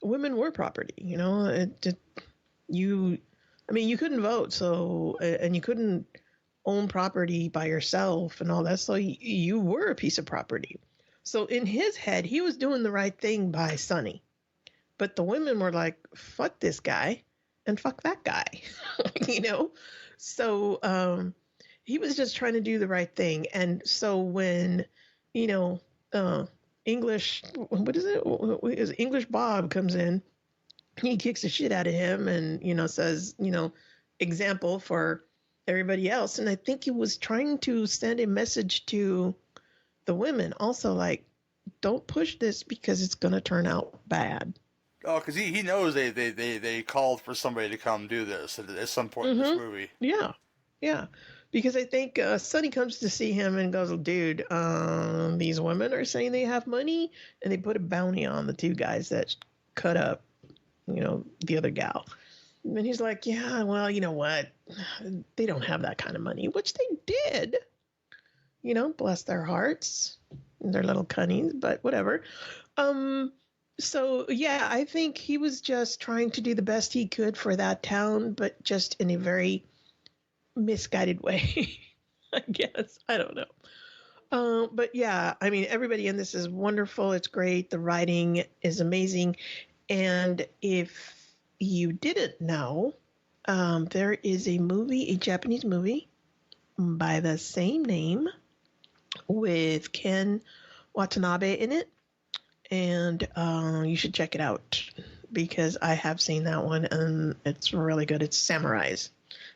women were property. You know, you couldn't vote, so, and you couldn't own property by yourself and all that. So you were a piece of property. So in his head, he was doing the right thing by Sonny. But the women were like, fuck this guy and fuck that guy, you know? So he was just trying to do the right thing. And so when, you know, English Bob comes in, he kicks the shit out of him and, you know, says, you know, example for everybody else. And I think he was trying to send a message to the women also, like, don't push this because it's going to turn out bad. Oh, because he knows they called for somebody to come do this at some point in this movie. Yeah. Because I think Sonny comes to see him and goes, dude, these women are saying they have money, and they put a bounty on the two guys that cut up, you know, the other gal. And he's like, yeah, well, you know what? They don't have that kind of money, which they did. You know, bless their hearts, their little cunnies, but whatever. So, yeah, I think he was just trying to do the best he could for that town, but just in a very misguided way, I guess. I don't know. But, yeah, I mean, everybody in this is wonderful. It's great. The writing is amazing. And if you didn't know, there is a Japanese movie by the same name with Ken Watanabe in it. And you should check it out because I have seen that one and it's really good. It's Samurais.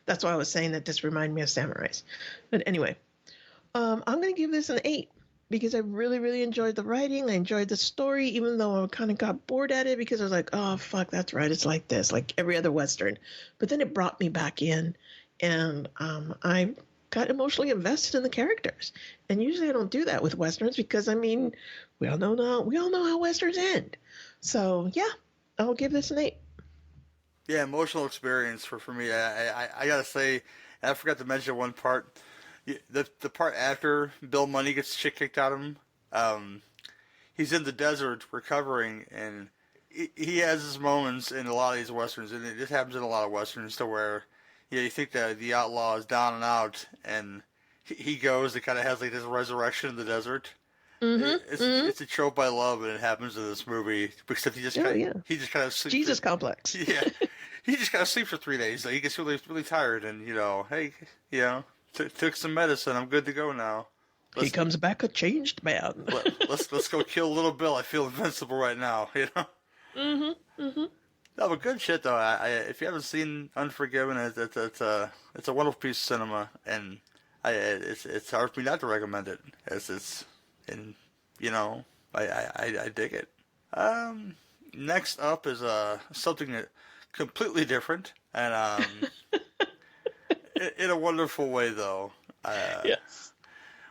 That's why I was saying that this reminded me of Samurais. But anyway, I'm going to give this an 8 because I really, really enjoyed the writing. I enjoyed the story, even though I kind of got bored at it because I was like, oh, fuck, that's right. It's like this, like every other Western. But then it brought me back in and I got emotionally invested in the characters. And usually I don't do that with Westerns because, I mean, we all know how Westerns end. So, yeah, I'll give this an 8. Yeah, emotional experience for me. I got to say, I forgot to mention one part. The part after Bill Money gets shit kicked out of him, he's in the desert recovering, and he has his moments in a lot of these Westerns, and it just happens in a lot of Westerns to where, yeah, you think that the outlaw is down and out, and he goes and kind of has like this resurrection in the desert. It's a trope I love, and it happens in this movie. Except he just kind of sleeps. Jesus complex. Yeah, he just kind of sleeps for 3 days. Like, he gets really, really tired, and hey, took some medicine. I'm good to go now. He comes back a changed man. let's go kill Little Bill. I feel invincible right now. No, but good shit though. If you haven't seen Unforgiven, it's a wonderful piece of cinema, and it's hard for me not to recommend it. I dig it. Next up is something that completely different, and in a wonderful way though. Yes.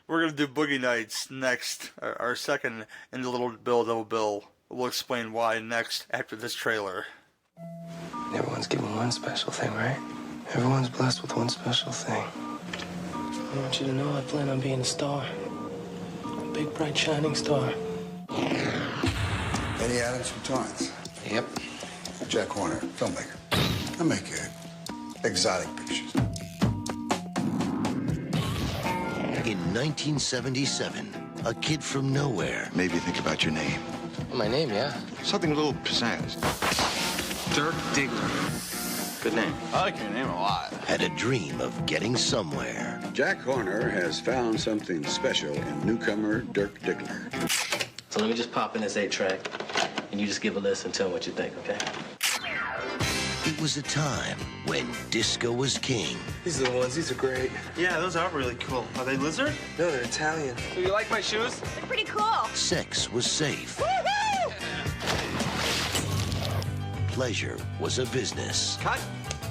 We're gonna do Boogie Nights next, our second in the Little Bill Double Bill. We'll explain why next after this trailer. Everyone's given one special thing, right? Everyone's blessed with one special thing. I want you to know I plan on being a star. A big, bright, shining star. Eddie Adams from Torrance. Yep. Jack Horner, filmmaker. I make exotic pictures. In 1977, a kid from nowhere. Maybe think about your name. My name, yeah. Something a little pizzazz. Dirk Diggler. Good name. I like your name a lot. Had a dream of getting somewhere. Jack Horner has found something special in newcomer Dirk Diggler. So let me just pop in this 8-track, and you just give a listen and tell me what you think, okay? It was a time when disco was king. These are the ones. These are great. Yeah, those are really cool. Are they lizard? No, they're Italian. So you like my shoes? They're pretty cool. Sex was safe. Woo-hoo! Pleasure was a business. Cut.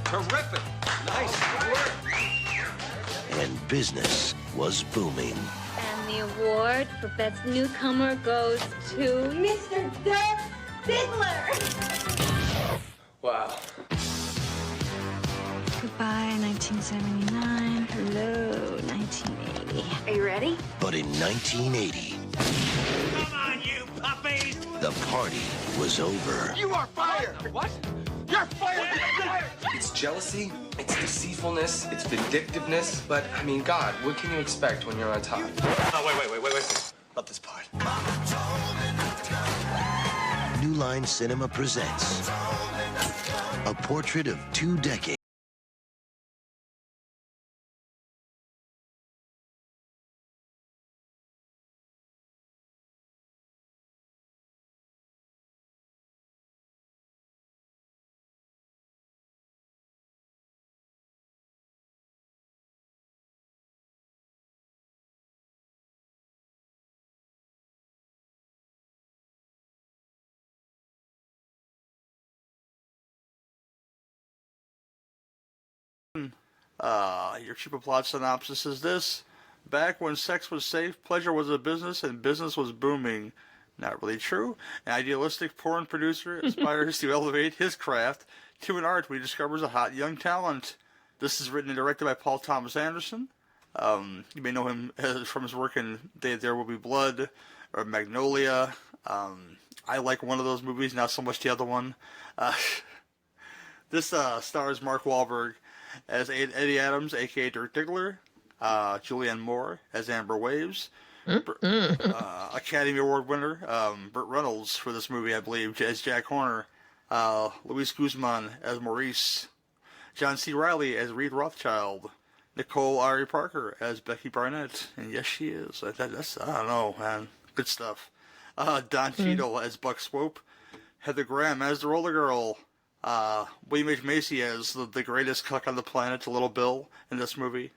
Terrific. Nice work. And business was booming. And the award for Best Newcomer goes to Mr. Dirk Diggler. Wow. Goodbye, 1979. Hello, 1980. Are you ready? But in 1980, Come on, you puppies! the party was over. You are fired! What? You're fired! You're fired! It's jealousy, it's deceitfulness, it's vindictiveness, but, I mean, God, what can you expect when you're on top? Oh, wait. Not this part. New Line Cinema presents a portrait of 2 decades. Your cheaper plot synopsis is this. Back when sex was safe, pleasure was a business, and business was booming. Not really true. An idealistic porn producer aspires to elevate his craft to an art where he discovers a hot young talent. This is written and directed by Paul Thomas Anderson. You may know him from his work in There Will Be Blood or Magnolia. I like one of those movies, not so much the other one. This stars Mark Wahlberg as Eddie Adams, a.k.a. Dirk Diggler, Julianne Moore as Amber Waves, Academy Award winner Burt Reynolds for this movie, I believe, as Jack Horner, Luis Guzman as Maurice, John C. Reilly as Reed Rothschild, Nicole Ari Parker as Becky Barnett, and yes, she is. That's I don't know, man, good stuff. Don Cheadle as Buck Swope, Heather Graham as the Roller Girl, William H. Macy as the greatest cuck on the planet, Little Bill, in this movie.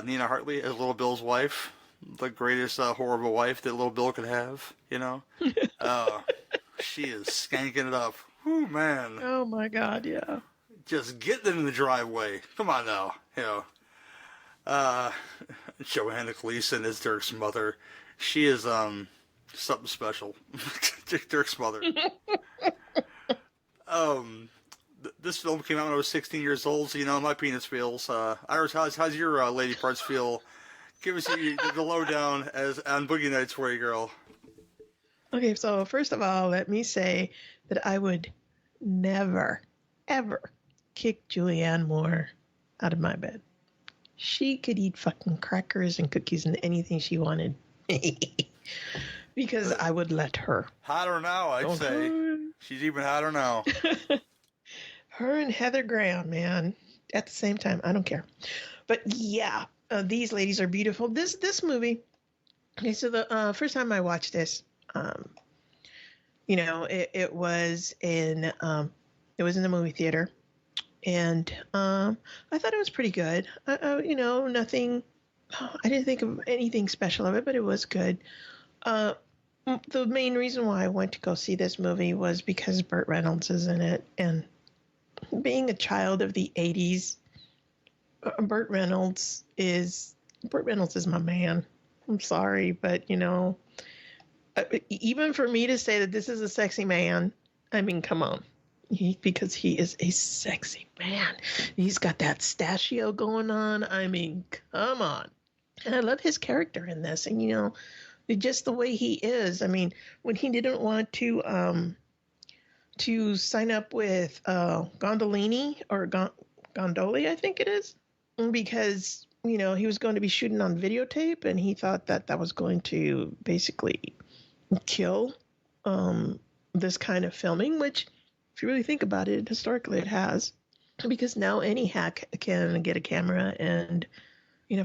Nina Hartley as Little Bill's wife, the greatest horrible wife that Little Bill could have, you know. She is skanking it up. Whew, man. Oh my God, yeah. Just getting in the driveway. Come on now, you know. Joanna Gleason is Dirk's mother. She is something special. Dirk's mother. This film came out when I was 16 years old, so you know how my penis feels. Iris, how's your lady parts feel? Give us the lowdown on Boogie Nights for you, girl. Okay, so first of all, let me say that I would never, ever kick Julianne Moore out of my bed. She could eat fucking crackers and cookies and anything she wanted. Because I would let her. Hotter now, I'd say. She's even hotter now. Her and Heather Graham, man, at the same time. I don't care. But yeah, these ladies are beautiful. This movie. Okay, so the first time I watched this, it was in the movie theater, and I thought it was pretty good. Nothing. I didn't think of anything special of it, but it was good. The main reason why I went to go see this movie was because Burt Reynolds is in it, and being a child of the 80s, Burt Reynolds is my man. I'm sorry, but even for me to say that this is a sexy man, I mean, come on. Because he is a sexy man. He's got that stachio going on. I mean, come on. And I love his character in this. And, just the way he is. I mean, when he didn't want to sign up with Gondolini or Gondoli, I think it is, because, he was going to be shooting on videotape, and he thought that was going to basically kill this kind of filming, which, if you really think about it, historically it has, because now any hack can get a camera and,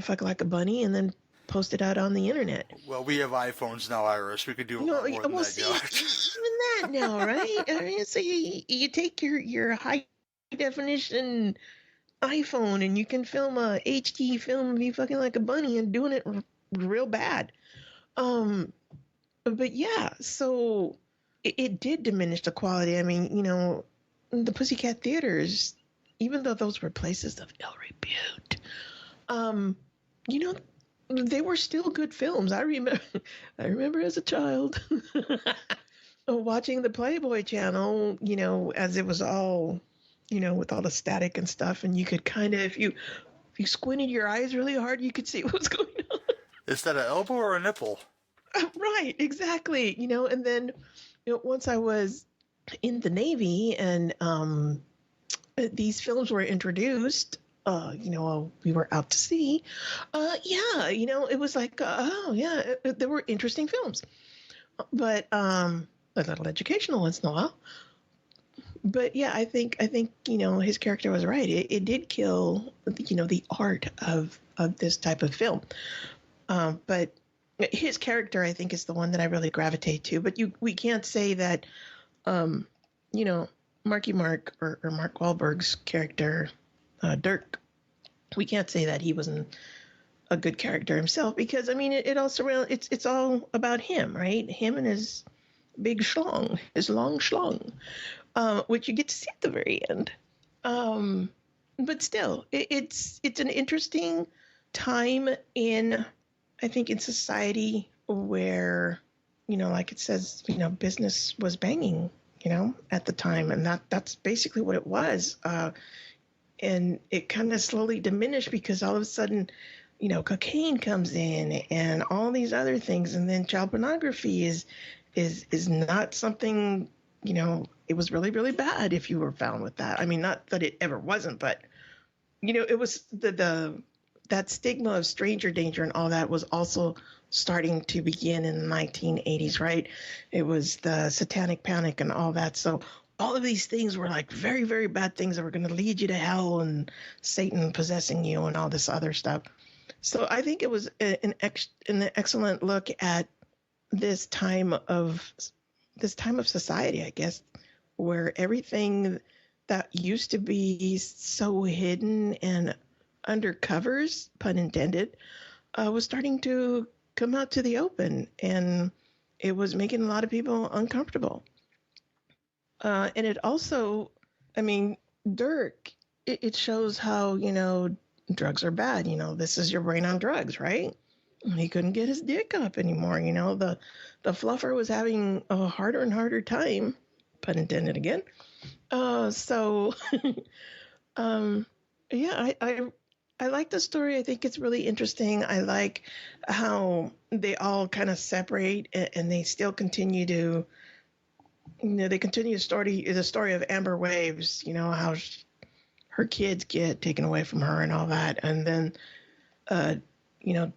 fuck like a bunny and then post it out on the internet. Well, we have iPhones now, Iris. We could do more than that. Even that now, right? I mean, so you take your high definition iPhone and you can film a HD film of you fucking like a bunny and doing it real bad. But yeah, so it did diminish the quality. I mean, the Pussycat Theaters, even though those were places of ill repute, they were still good films. I remember as a child watching the Playboy Channel, as it was all with all the static and stuff, and you could kind of, if you squinted your eyes really hard, you could see what was going on. Is that an elbow or a nipple? Right, exactly. And then once I was in the Navy and these films were introduced, we were out to sea. It was like, there were interesting films, but a little educational once in a while. But yeah, I think his character was right. It did kill the art of this type of film. But his character, I think, is the one that I really gravitate to. But we can't say that, Marky Mark or Mark Wahlberg's character, Dirk, we can't say that he wasn't a good character himself, because it also it's all about him, right? Him and his big schlong, his long schlong, which you get to see at the very end. But still, it's an interesting time in society where, like it says, business was banging, at the time. And that's basically what it was. And it kind of slowly diminished because all of a sudden, cocaine comes in and all these other things. And then child pornography is not something, it was really, really bad if you were found with that. Not that it ever wasn't, but, it was that stigma of stranger danger and all that was also starting to begin in the 1980s, right? It was the satanic panic and all that. So all of these things were like very, very bad things that were going to lead you to hell and Satan possessing you and all this other stuff. So I think it was an excellent look at this time of society, I guess, where everything that used to be so hidden and under covers, pun intended, was starting to come out to the open, and it was making a lot of people uncomfortable. And it also, Dirk, it shows how, drugs are bad. This is your brain on drugs, right? He couldn't get his dick up anymore. The fluffer was having a harder and harder time, pun intended again. I like the story. I think it's really interesting. I like how they all kind of separate and they still continue to, they continue the story of Amber Waves, how her kids get taken away from her and all that. And then,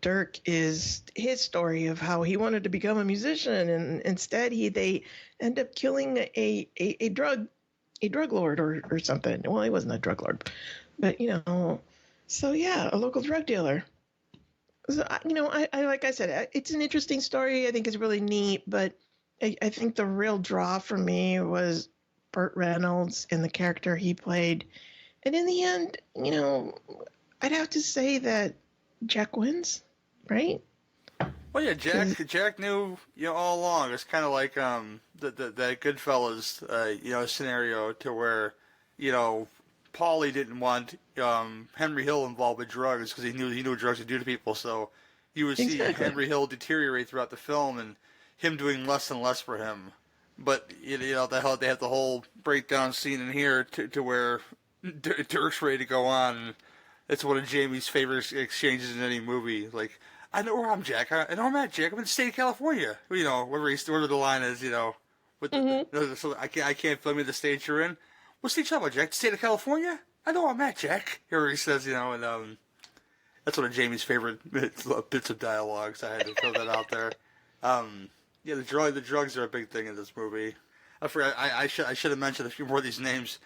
Dirk is his story of how he wanted to become a musician, and instead they end up killing a drug lord or something. Well, he wasn't a drug lord, but so yeah, a local drug dealer. So I like I said, it's an interesting story. I think it's really neat, but I think the real draw for me was Burt Reynolds and the character he played. And in the end, I'd have to say that Jack wins, right? Well, yeah, Jack knew, all along. It's kind of like that Goodfellas, scenario to where, Paulie didn't want Henry Hill involved with drugs because he knew what drugs would do to people. So you would see Henry Hill deteriorate throughout the film and him doing less and less for him. But they have the whole breakdown scene in here to where Dirk's ready to go on. And it's one of Jamie's favorite exchanges in any movie. Like, I know where I'm, Jack. I know I'm at, Jack. I'm in the state of California. Whatever the line is, so I can't film you the state you're in. What state you talking about, Jack? The state of California? I know where I'm at, Jack. Here he says, and that's one of Jamie's favorite bits of dialogue, so I had to throw that out there. The drugs are a big thing in this movie. I forgot. I should have mentioned a few more of these names.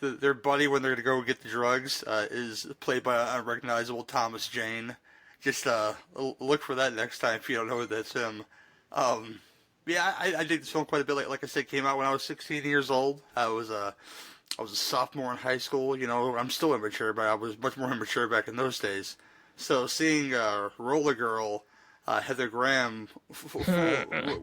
Their buddy, when they're going to go get the drugs, is played by an unrecognizable Thomas Jane. Just look for that next time if you don't know that's him. I dig this film quite a bit. Like I said, it came out when I was 16 years old. I was a sophomore in high school. I'm still immature, but I was much more immature back in those days. So seeing Roller Girl, Heather Graham,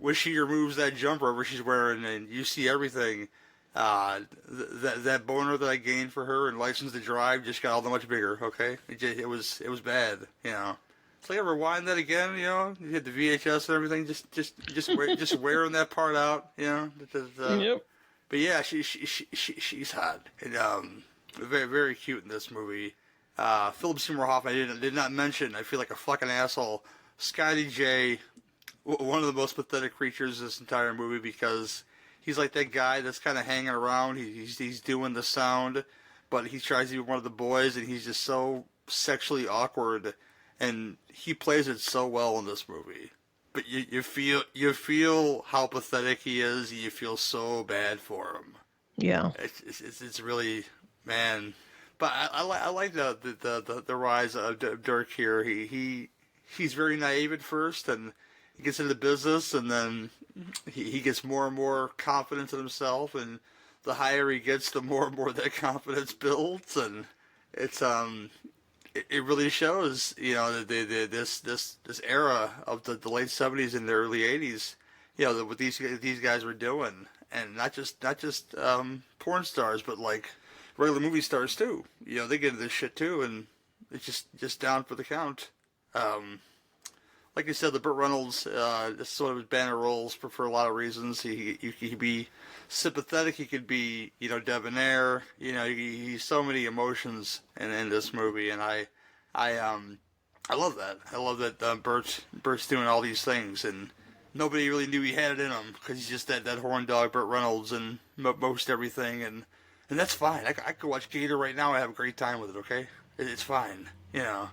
when she removes that jumper where she's wearing, and you see everything, that boner that I gained for her and License to Drive just got all that much bigger. Okay, it was bad. So I rewind that again. You hit the VHS and everything. Just wearing that part out. Yep. But yeah, she's hot and very very cute in this movie. Philip Seymour Hoffman I did not mention. I feel like a fucking asshole. Scotty J, one of the most pathetic creatures in this entire movie because he's like that guy that's kind of hanging around. He's doing the sound, but he tries to be one of the boys, and he's just so sexually awkward, and he plays it so well in this movie. But you feel how pathetic he is. And you feel so bad for him. Yeah, it's really, man. But I like the rise of Dirk here. He's very naive at first, and he gets into business, and then he gets more and more confident in himself, and the higher he gets, the more and more that confidence builds, and it's it really shows, you know, this era of the late 70s and the early 80s, you know, what these guys were doing, and not just porn stars, but like regular movie stars too. You know, they get into this shit too, and it's just down for the count. Like I said, the Burt Reynolds, this is sort of his banner roles for a lot of reasons. He could be sympathetic, he could be, you know, debonair. You know, he's so many emotions in this movie, and I love that. I love that Burt's doing all these things, and nobody really knew he had it in him because he's just that horn dog Burt Reynolds and most everything, and that's fine. I could watch Gator right now and have a great time with it. Okay, it's fine. You know.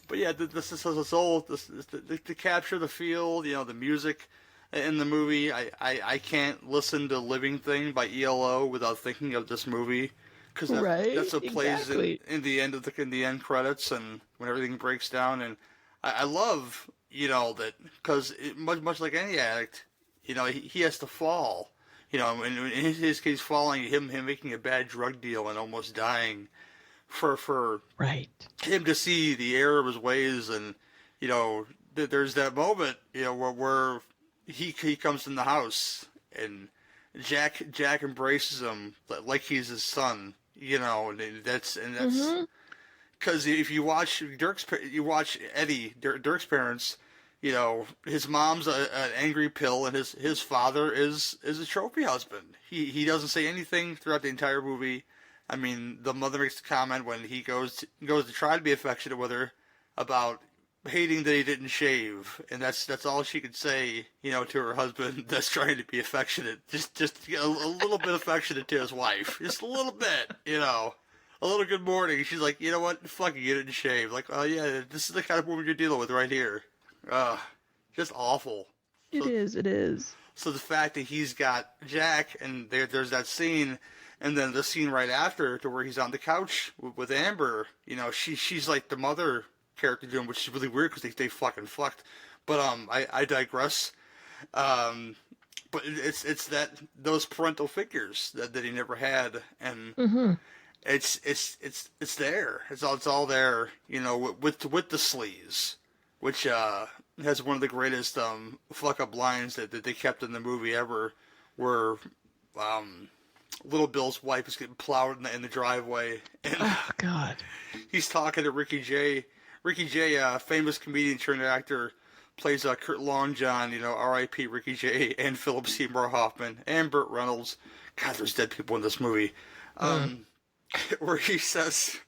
But yeah, this is to capture the feel, you know, the music in the movie. I can't listen to Living Thing by ELO without thinking of this movie, because that's what plays in the end credits and when everything breaks down. And I love, you know, that because much like any addict, you know, he has to fall. You know, in his case, falling, him making a bad drug deal and almost dying. For him to see the error of his ways, and you know, there's that moment, you know, where he comes in the house and Jack embraces him like he's his son, you know, and that's because if you watch Eddie, Dirk's parents, you know, his mom's an angry pill, and his father is a trophy husband. He doesn't say anything throughout the entire movie. I mean, the mother makes a comment when he goes to try to be affectionate with her about hating that he didn't shave, and that's all she could say, you know, to her husband that's trying to be affectionate. Just a little bit affectionate to his wife, just a little bit, you know, a little good morning. She's like, you know what, fuck you didn't shave. Like, oh yeah, this is the kind of woman you're dealing with right here. Just awful. It is. So the fact that he's got Jack, and there's that scene. And then the scene right after, to where he's on the couch with Amber, you know, she's like the mother character doing, which is really weird because they fucking fucked. But I digress. But it's that those parental figures that he never had, and it's there. It's all there. You know, with the sleaze, which has one of the greatest fuck up lines that they kept in the movie ever, where Little Bill's wife is getting plowed in the driveway. And oh, God. He's talking to Ricky Jay. Ricky Jay, famous comedian turned actor, plays Kurt Longjohn, you know, R.I.P. Ricky Jay, and Philip Seymour Hoffman, and Burt Reynolds. God, there's dead people in this movie. Where he says,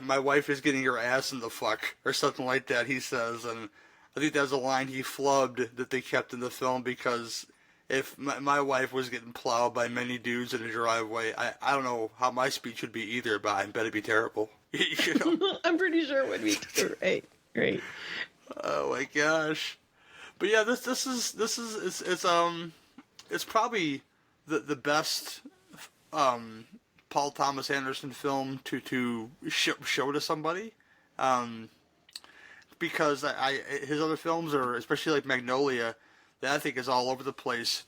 my wife is getting her ass in the fuck, or something like that, he says. And I think that's a line he flubbed that they kept in the film, because if my wife was getting plowed by many dudes in a driveway, I don't know how my speech would be either, but I bet it'd be terrible. You know? I'm pretty sure it would be too. Right. Oh my gosh. But yeah, this is it's probably the best Paul Thomas Anderson film to show to somebody. Because his other films are, especially like Magnolia, that I think is all over the place.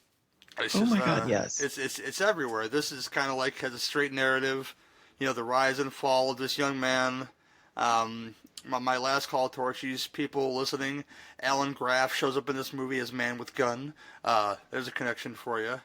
It's my God, yes. It's everywhere. This is kind of like has a straight narrative, you know, the rise and fall of this young man. My last call to Torchies, people listening, Alan Graff shows up in this movie as Man with Gun. There's a connection for you.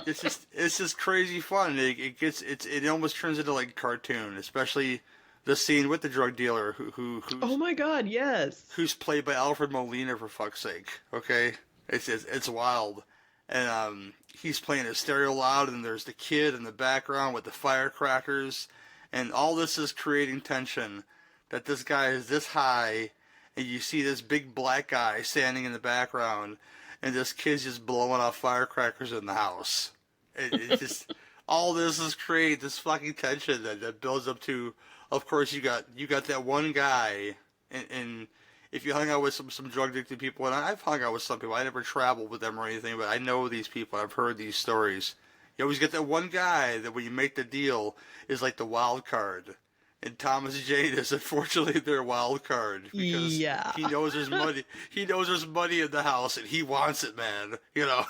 It's just crazy fun. It almost turns into like a cartoon, especially the scene with the drug dealer who's, oh my God, yes, who's played by Alfred Molina, for fuck's sake. Okay, It's wild. And he's playing his stereo loud, and there's the kid in the background with the firecrackers, and all this is creating tension. That this guy is this high, and you see this big black guy standing in the background, and this kid's just blowing off firecrackers in the house. It just all this is creating this fucking tension that builds up to. Of course, you got that one guy, and if you hung out with some drug addicted people, and I've hung out with some people, I never traveled with them or anything, but I know these people. I've heard these stories. You always get that one guy that when you make the deal is like the wild card. And Thomas Jane is unfortunately their wild card because he knows there's money. He knows there's money in the house, and he wants it, man. You know.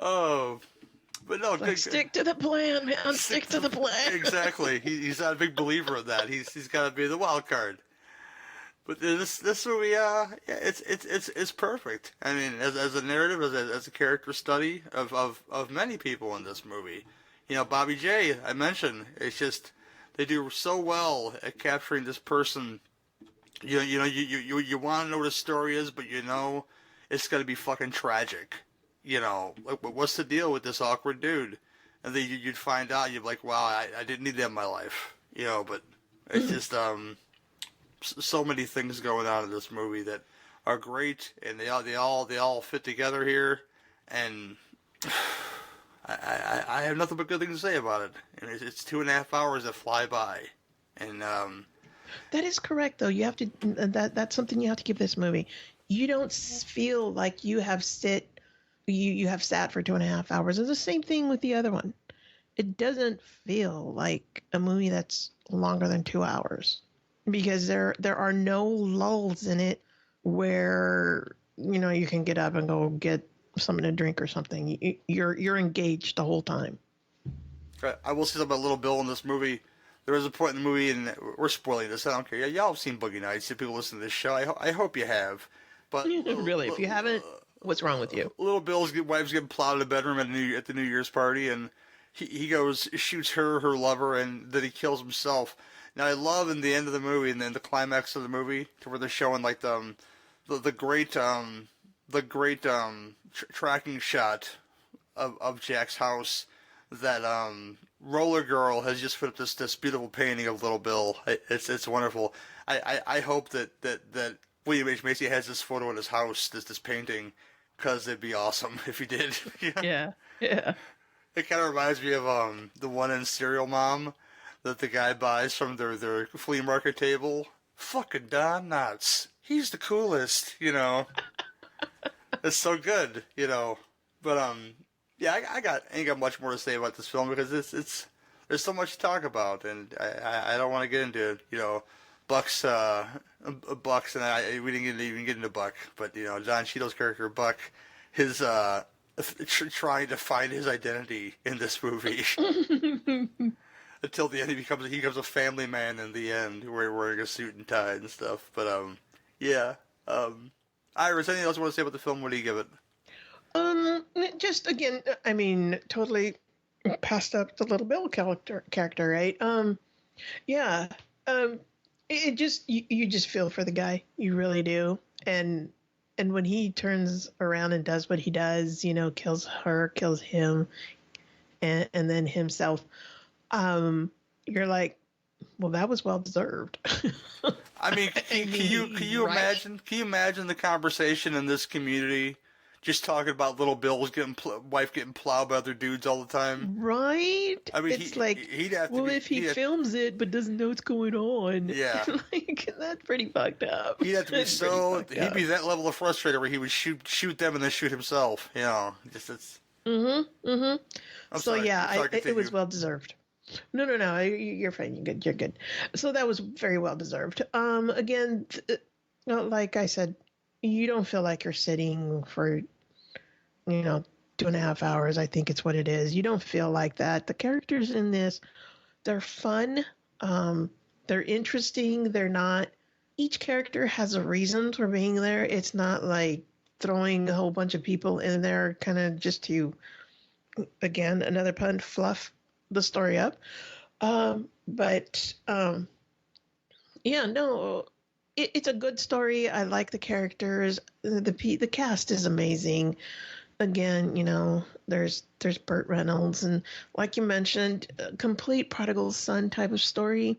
Oh, but no, like, stick to the plan, man. Stick to the plan. Exactly. He's not a big believer of that. He's got to be the wild card. But this movie, it's perfect. I mean, as a narrative, as a character study of many people in this movie. You know, Bobby J, I mentioned, it's just, they do so well at capturing this person. You want to know what the story is, but you know it's going to be fucking tragic. You know, like, what's the deal with this awkward dude? And then you'd find out, you'd be like, wow, I didn't need that in my life. You know, but it's just, so many things going on in this movie that are great, and they all fit together here, and I have nothing but good things to say about it. And it's 2.5 hours that fly by, and that is correct, though. You have to that's something you have to give this movie. You don't feel like you have sat for 2.5 hours. It's the same thing with the other one. It doesn't feel like a movie that's longer than 2 hours because there are no lulls in it where you can get up and go get something to drink or something. You're engaged the whole time. I will say something about Little Bill in this movie. There was a point in the movie, and we're spoiling this. I don't care. Y'all have seen Boogie Nights. If people listen to this show, I hope you have. But really, if you haven't, what's wrong with you? Little Bill's wife's getting plowed in the bedroom at the New Year's party, and he goes, shoots her lover, and then he kills himself. Now I love in the end of the movie, and then the climax of the movie, to where they're showing like the great tracking shot of Jack's house. That Roller Girl has just put up this beautiful painting of Little Bill. It's wonderful. I hope that William H. Macy has this photo in his house, this painting, because it'd be awesome if he did. Yeah. It kind of reminds me of the one in Serial Mom that the guy buys from their flea market table. Fucking Don Knotts. He's the coolest, It's so good, But yeah, I ain't got much more to say about this film because there's so much to talk about, and I don't want to get into Buck's and we didn't even get into Buck, but Don Cheadle's character Buck, his trying to find his identity in this movie until the end he becomes a family man in the end, wearing a suit and tie and stuff. But Iris, anything else you want to say about the film? What do you give it? Just again, I mean, totally passed up the Little Bill character, right? It just you just feel for the guy, you really do, and when he turns around and does what he does, kills her, kills him, and then himself, you're like, well, that was well deserved. I mean, can you imagine? Can you imagine the conversation in this community? Just talking about Little Bill's wife getting plowed by other dudes all the time. Right? I mean, it's he'd have to well, if he films it but doesn't know what's going on. Yeah. That's pretty fucked up. He'd have to be he'd be that level of frustrated where he would shoot them and then shoot himself. Just it's. Mm-hmm. Sorry, it was well deserved. No, you're fine. You're good. So that was very well deserved. Again, like I said, you don't feel like you're sitting for 2.5 hours. I think it's what it is. You don't feel like that. The characters in this, they're fun. They're interesting. They're not. Each character has a reason for being there. It's not like throwing a whole bunch of people in there kind of just to, again, another pun, fluff the story up. it's a good story. I like the characters. The cast is amazing. Again, there's Burt Reynolds, and like you mentioned, a complete prodigal son type of story.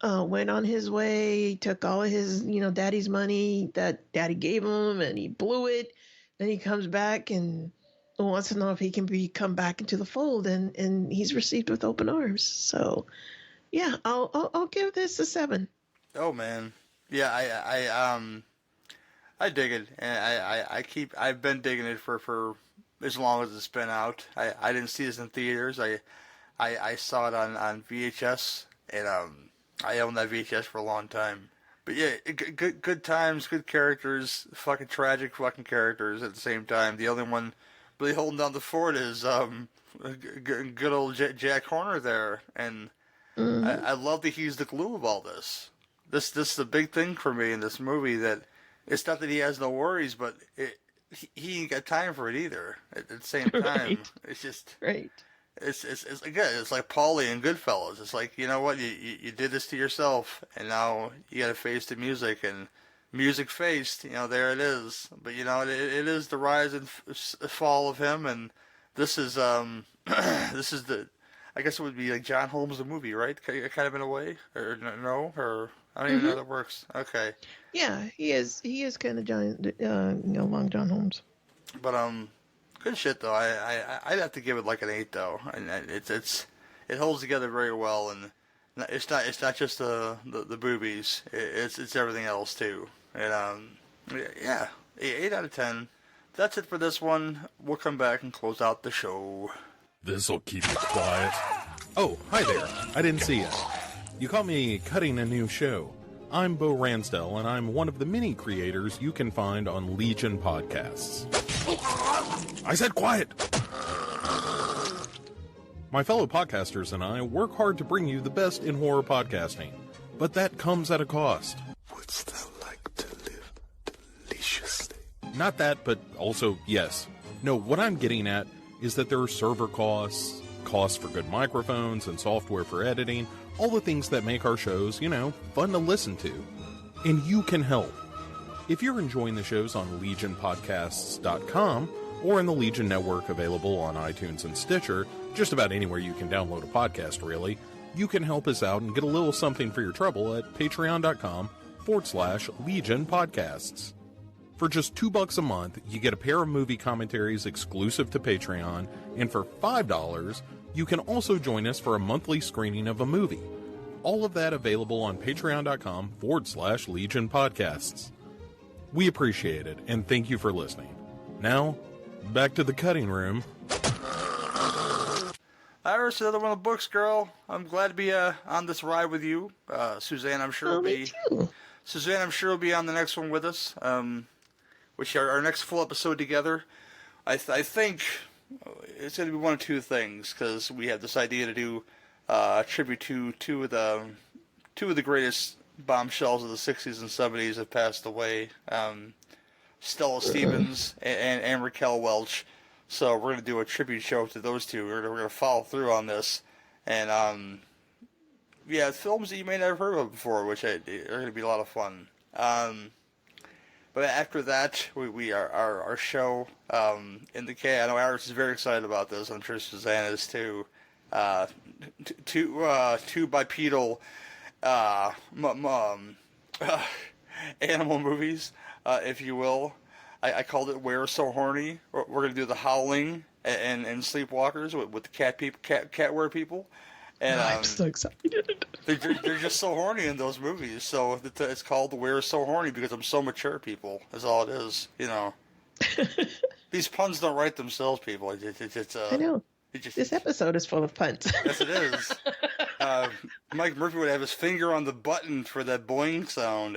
Went on his way, took all of his, daddy's money that daddy gave him, and he blew it. Then he comes back and wants to know if he can come back into the fold, and he's received with open arms. So, yeah, I'll give this a 7. Oh man, yeah, I dig it, and I've been digging it for as long as it's been out. I didn't see this in theaters. I saw it on VHS, and I owned that VHS for a long time. But yeah, good times, good characters, fucking tragic fucking characters at the same time. The only one really holding down the fort is good old Jack Horner there, and I love that he's the glue of all this. This is the big thing for me in this movie, that it's not that he has no worries, but he ain't got time for it either. At the same time, right. It's just right. It's again, it's like Paulie and Goodfellas. It's like, you know what, you did this to yourself, and now you got to face the music, and music faced, there it is. But it is the rise and fall of him, and this is this is I guess it would be like John Holmes the movie, right? Kind of in a way, or no, or I don't even know how that works. Okay. Yeah, he is kind of John, Long John Holmes. But good shit though. I'd have to give it like an 8 though, and it holds together very well, and it's not just the boobies. It's everything else too. And yeah, 8 out of 10. That's it for this one. We'll come back and close out the show. This'll keep it quiet. Oh, hi there. I didn't see you. You caught me cutting a new show. I'm Bo Ransdell, and I'm one of the many creators you can find on Legion Podcasts. I said quiet! My fellow podcasters and I work hard to bring you the best in horror podcasting, but that comes at a cost. Wouldst thou like to live deliciously? Not that, but also yes. No, what I'm getting at is that there are server costs for good microphones and software for editing, all the things that make our shows, fun to listen to. And you can help. If you're enjoying the shows on legionpodcasts.com or in the Legion Network available on iTunes and Stitcher, just about anywhere you can download a podcast, really, you can help us out and get a little something for your trouble at patreon.com/Legion Podcasts. For just $2 a month, you get a pair of movie commentaries exclusive to Patreon, and for $5, you can also join us for a monthly screening of a movie. All of that available on patreon.com/Legion Podcasts. We appreciate it, and thank you for listening. Now, back to the cutting room. Iris, another one of the books, girl. I'm glad to be on this ride with you. Suzanne, I'm sure will be. Suzanne, I'm sure will be on the next one with us. Which our next full episode together. I think it's going to be one of two things, because we have this idea to do a tribute to two of the greatest bombshells of the 60s and 70s have passed away. Stella Stevens and Raquel Welch. So we're going to do a tribute show to those two. We're going to follow through on this. And, yeah, films that you may not have heard of before, which are going to be a lot of fun. But after that, we our show in the K. I know Iris is very excited about this. I'm sure Suzanne is too. Two bipedal animal movies, if you will. I called it "We're So Horny." We're going to do The Howling and Sleepwalkers with the cat-wear people. And I'm so excited. They're just so horny in those movies. So it's called "We're So Horny" because I'm so mature, people. That's all it is, These puns don't write themselves, people. I know. This episode is full of puns. Yes, it is. Mike Murphy would have his finger on the button for that boing sound,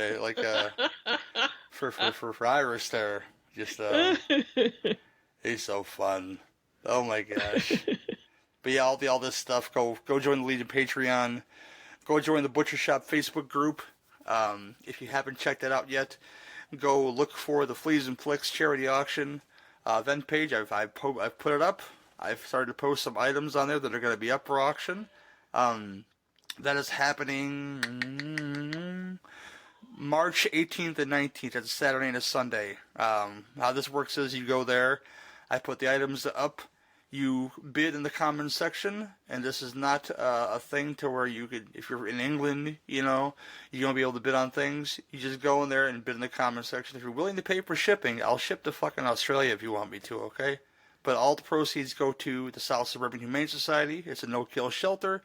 for Iris there. Just he's so fun. Oh my gosh. But yeah, all this stuff. Go join the Legion Patreon. Go join the Butcher Shop Facebook group. If you haven't checked that out yet, go look for the Fleas and Flicks charity auction event page. I've put it up. I've started to post some items on there that are going to be up for auction. That is happening March 18th and 19th. That's a Saturday and a Sunday. How this works is you go there. I put the items up. You bid in the comments section, and this is not a thing to where you could, if you're in England, you know, you won't be able to bid on things. You just go in there and bid in the comments section. If you're willing to pay for shipping, I'll ship to fucking Australia if you want me to, okay? But all the proceeds go to the South Suburban Humane Society. It's a no-kill shelter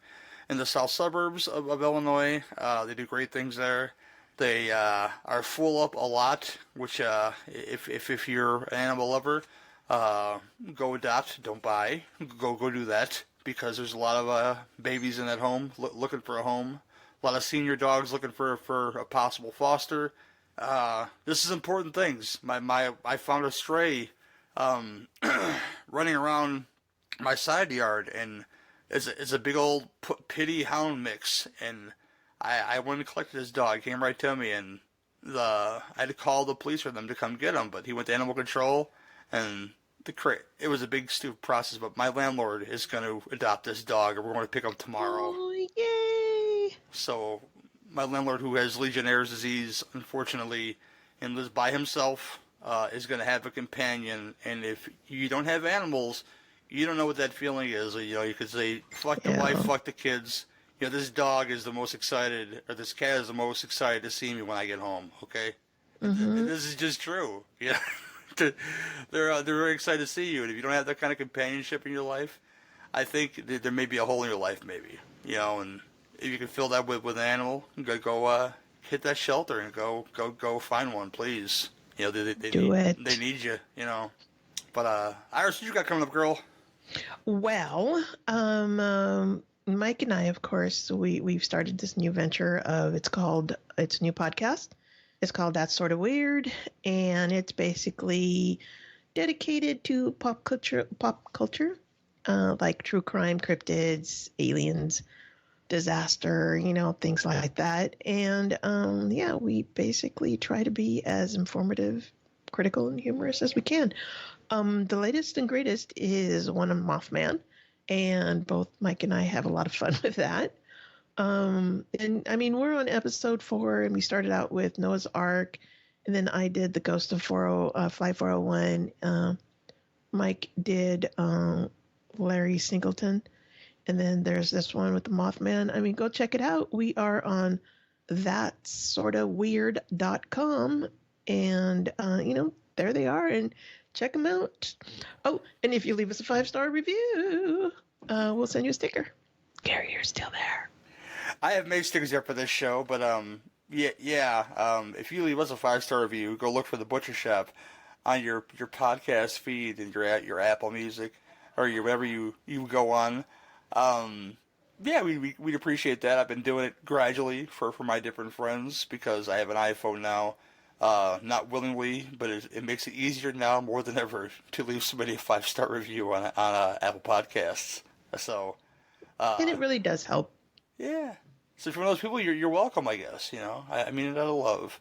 in the south suburbs of Illinois. They do great things there. They are full up a lot, which if you're an animal lover, go adopt, don't buy. Go do that, because there's a lot of babies in that home looking for a home. A lot of senior dogs looking for a possible foster. This is important things. I found a stray running around my side yard, and it's a big old pitty hound mix, and I went and collected his dog. He came right to me, and I had to call the police for them to come get him, but he went to animal control. And it was a big, stupid process, but my landlord is going to adopt this dog, and we're going to pick him tomorrow. Oh, yay! So my landlord, who has Legionnaire's disease, unfortunately, and lives by himself, is going to have a companion. And if you don't have animals, you don't know what that feeling is. You know, you could say, fuck the wife, fuck the kids. You know, this dog is the most excited, or this cat is the most excited to see me when I get home, okay? Mm-hmm. And this is just true, yeah. They're very excited to see you, and if you don't have that kind of companionship in your life, I think there may be a hole in your life, maybe, you know. And if you can fill that with an animal, go hit that shelter and go find one, please. You know, they need you, you know. But Iris, what you got coming up, girl? Well, Mike and I, of course, we've started this new venture it's a new podcast. It's called That's Sort of Weird, and it's basically dedicated to pop culture, like true crime, cryptids, aliens, disaster, you know, things like that. And we basically try to be as informative, critical, and humorous as we can. The latest and greatest is one of Mothman, and both Mike and I have a lot of fun with that. And I mean, we're on episode 4, and we started out with Noah's Ark, and then I did the Ghost of Flight 401. Mike did Larry Singleton, and then there's this one with the Mothman. I mean, go check it out. We are on thatsortaweird.com, and there they are, and check them out. Oh, and if you leave us a 5-star review, we'll send you a sticker. Gary, you're still there. I have made stickers yet for this show, but if you leave us a 5-star review, go look for the Butcher Shop on your podcast feed and your Apple Music or wherever you go on. We'd appreciate that. I've been doing it gradually for my different friends because I have an iPhone now. Not willingly, but it makes it easier now more than ever to leave somebody a 5-star review on Apple Podcasts. So, and it really does help. Yeah. So for those people, you're welcome, I guess. You know, I mean it out of love.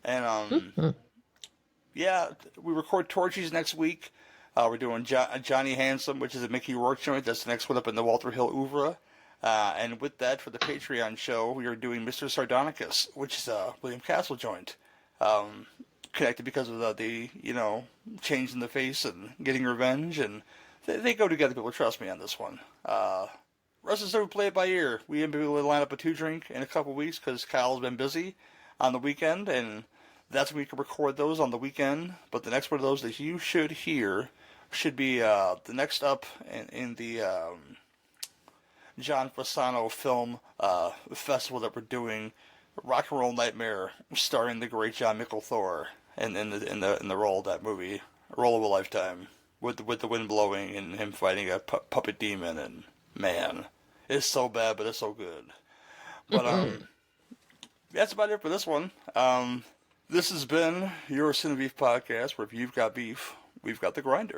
And we record Torchies next week. We're doing Johnny Handsome, which is a Mickey Rourke joint. That's the next one up in the Walter Hill Oeuvre. And with that, for the Patreon show, we are doing Mr. Sardonicus, which is a William Castle joint. Connected because of the change in the face and getting revenge, and they go together. People trust me on this one. Rest of the we play it by ear. We haven't been able to line up a 2-drink in a couple of weeks because Kyle's been busy on the weekend, and that's when we can record those on the weekend. But the next one of those that you should hear should be the next up in the John Fasano film festival that we're doing, Rock and Roll Nightmare, starring the great John Micklethor in the role of that movie, Role of a Lifetime, with the wind blowing and him fighting a puppet demon, and man, it's so bad, but it's so good. But that's about it for this one. This has been your Sin and Beef podcast, where if you've got beef, we've got the grinder.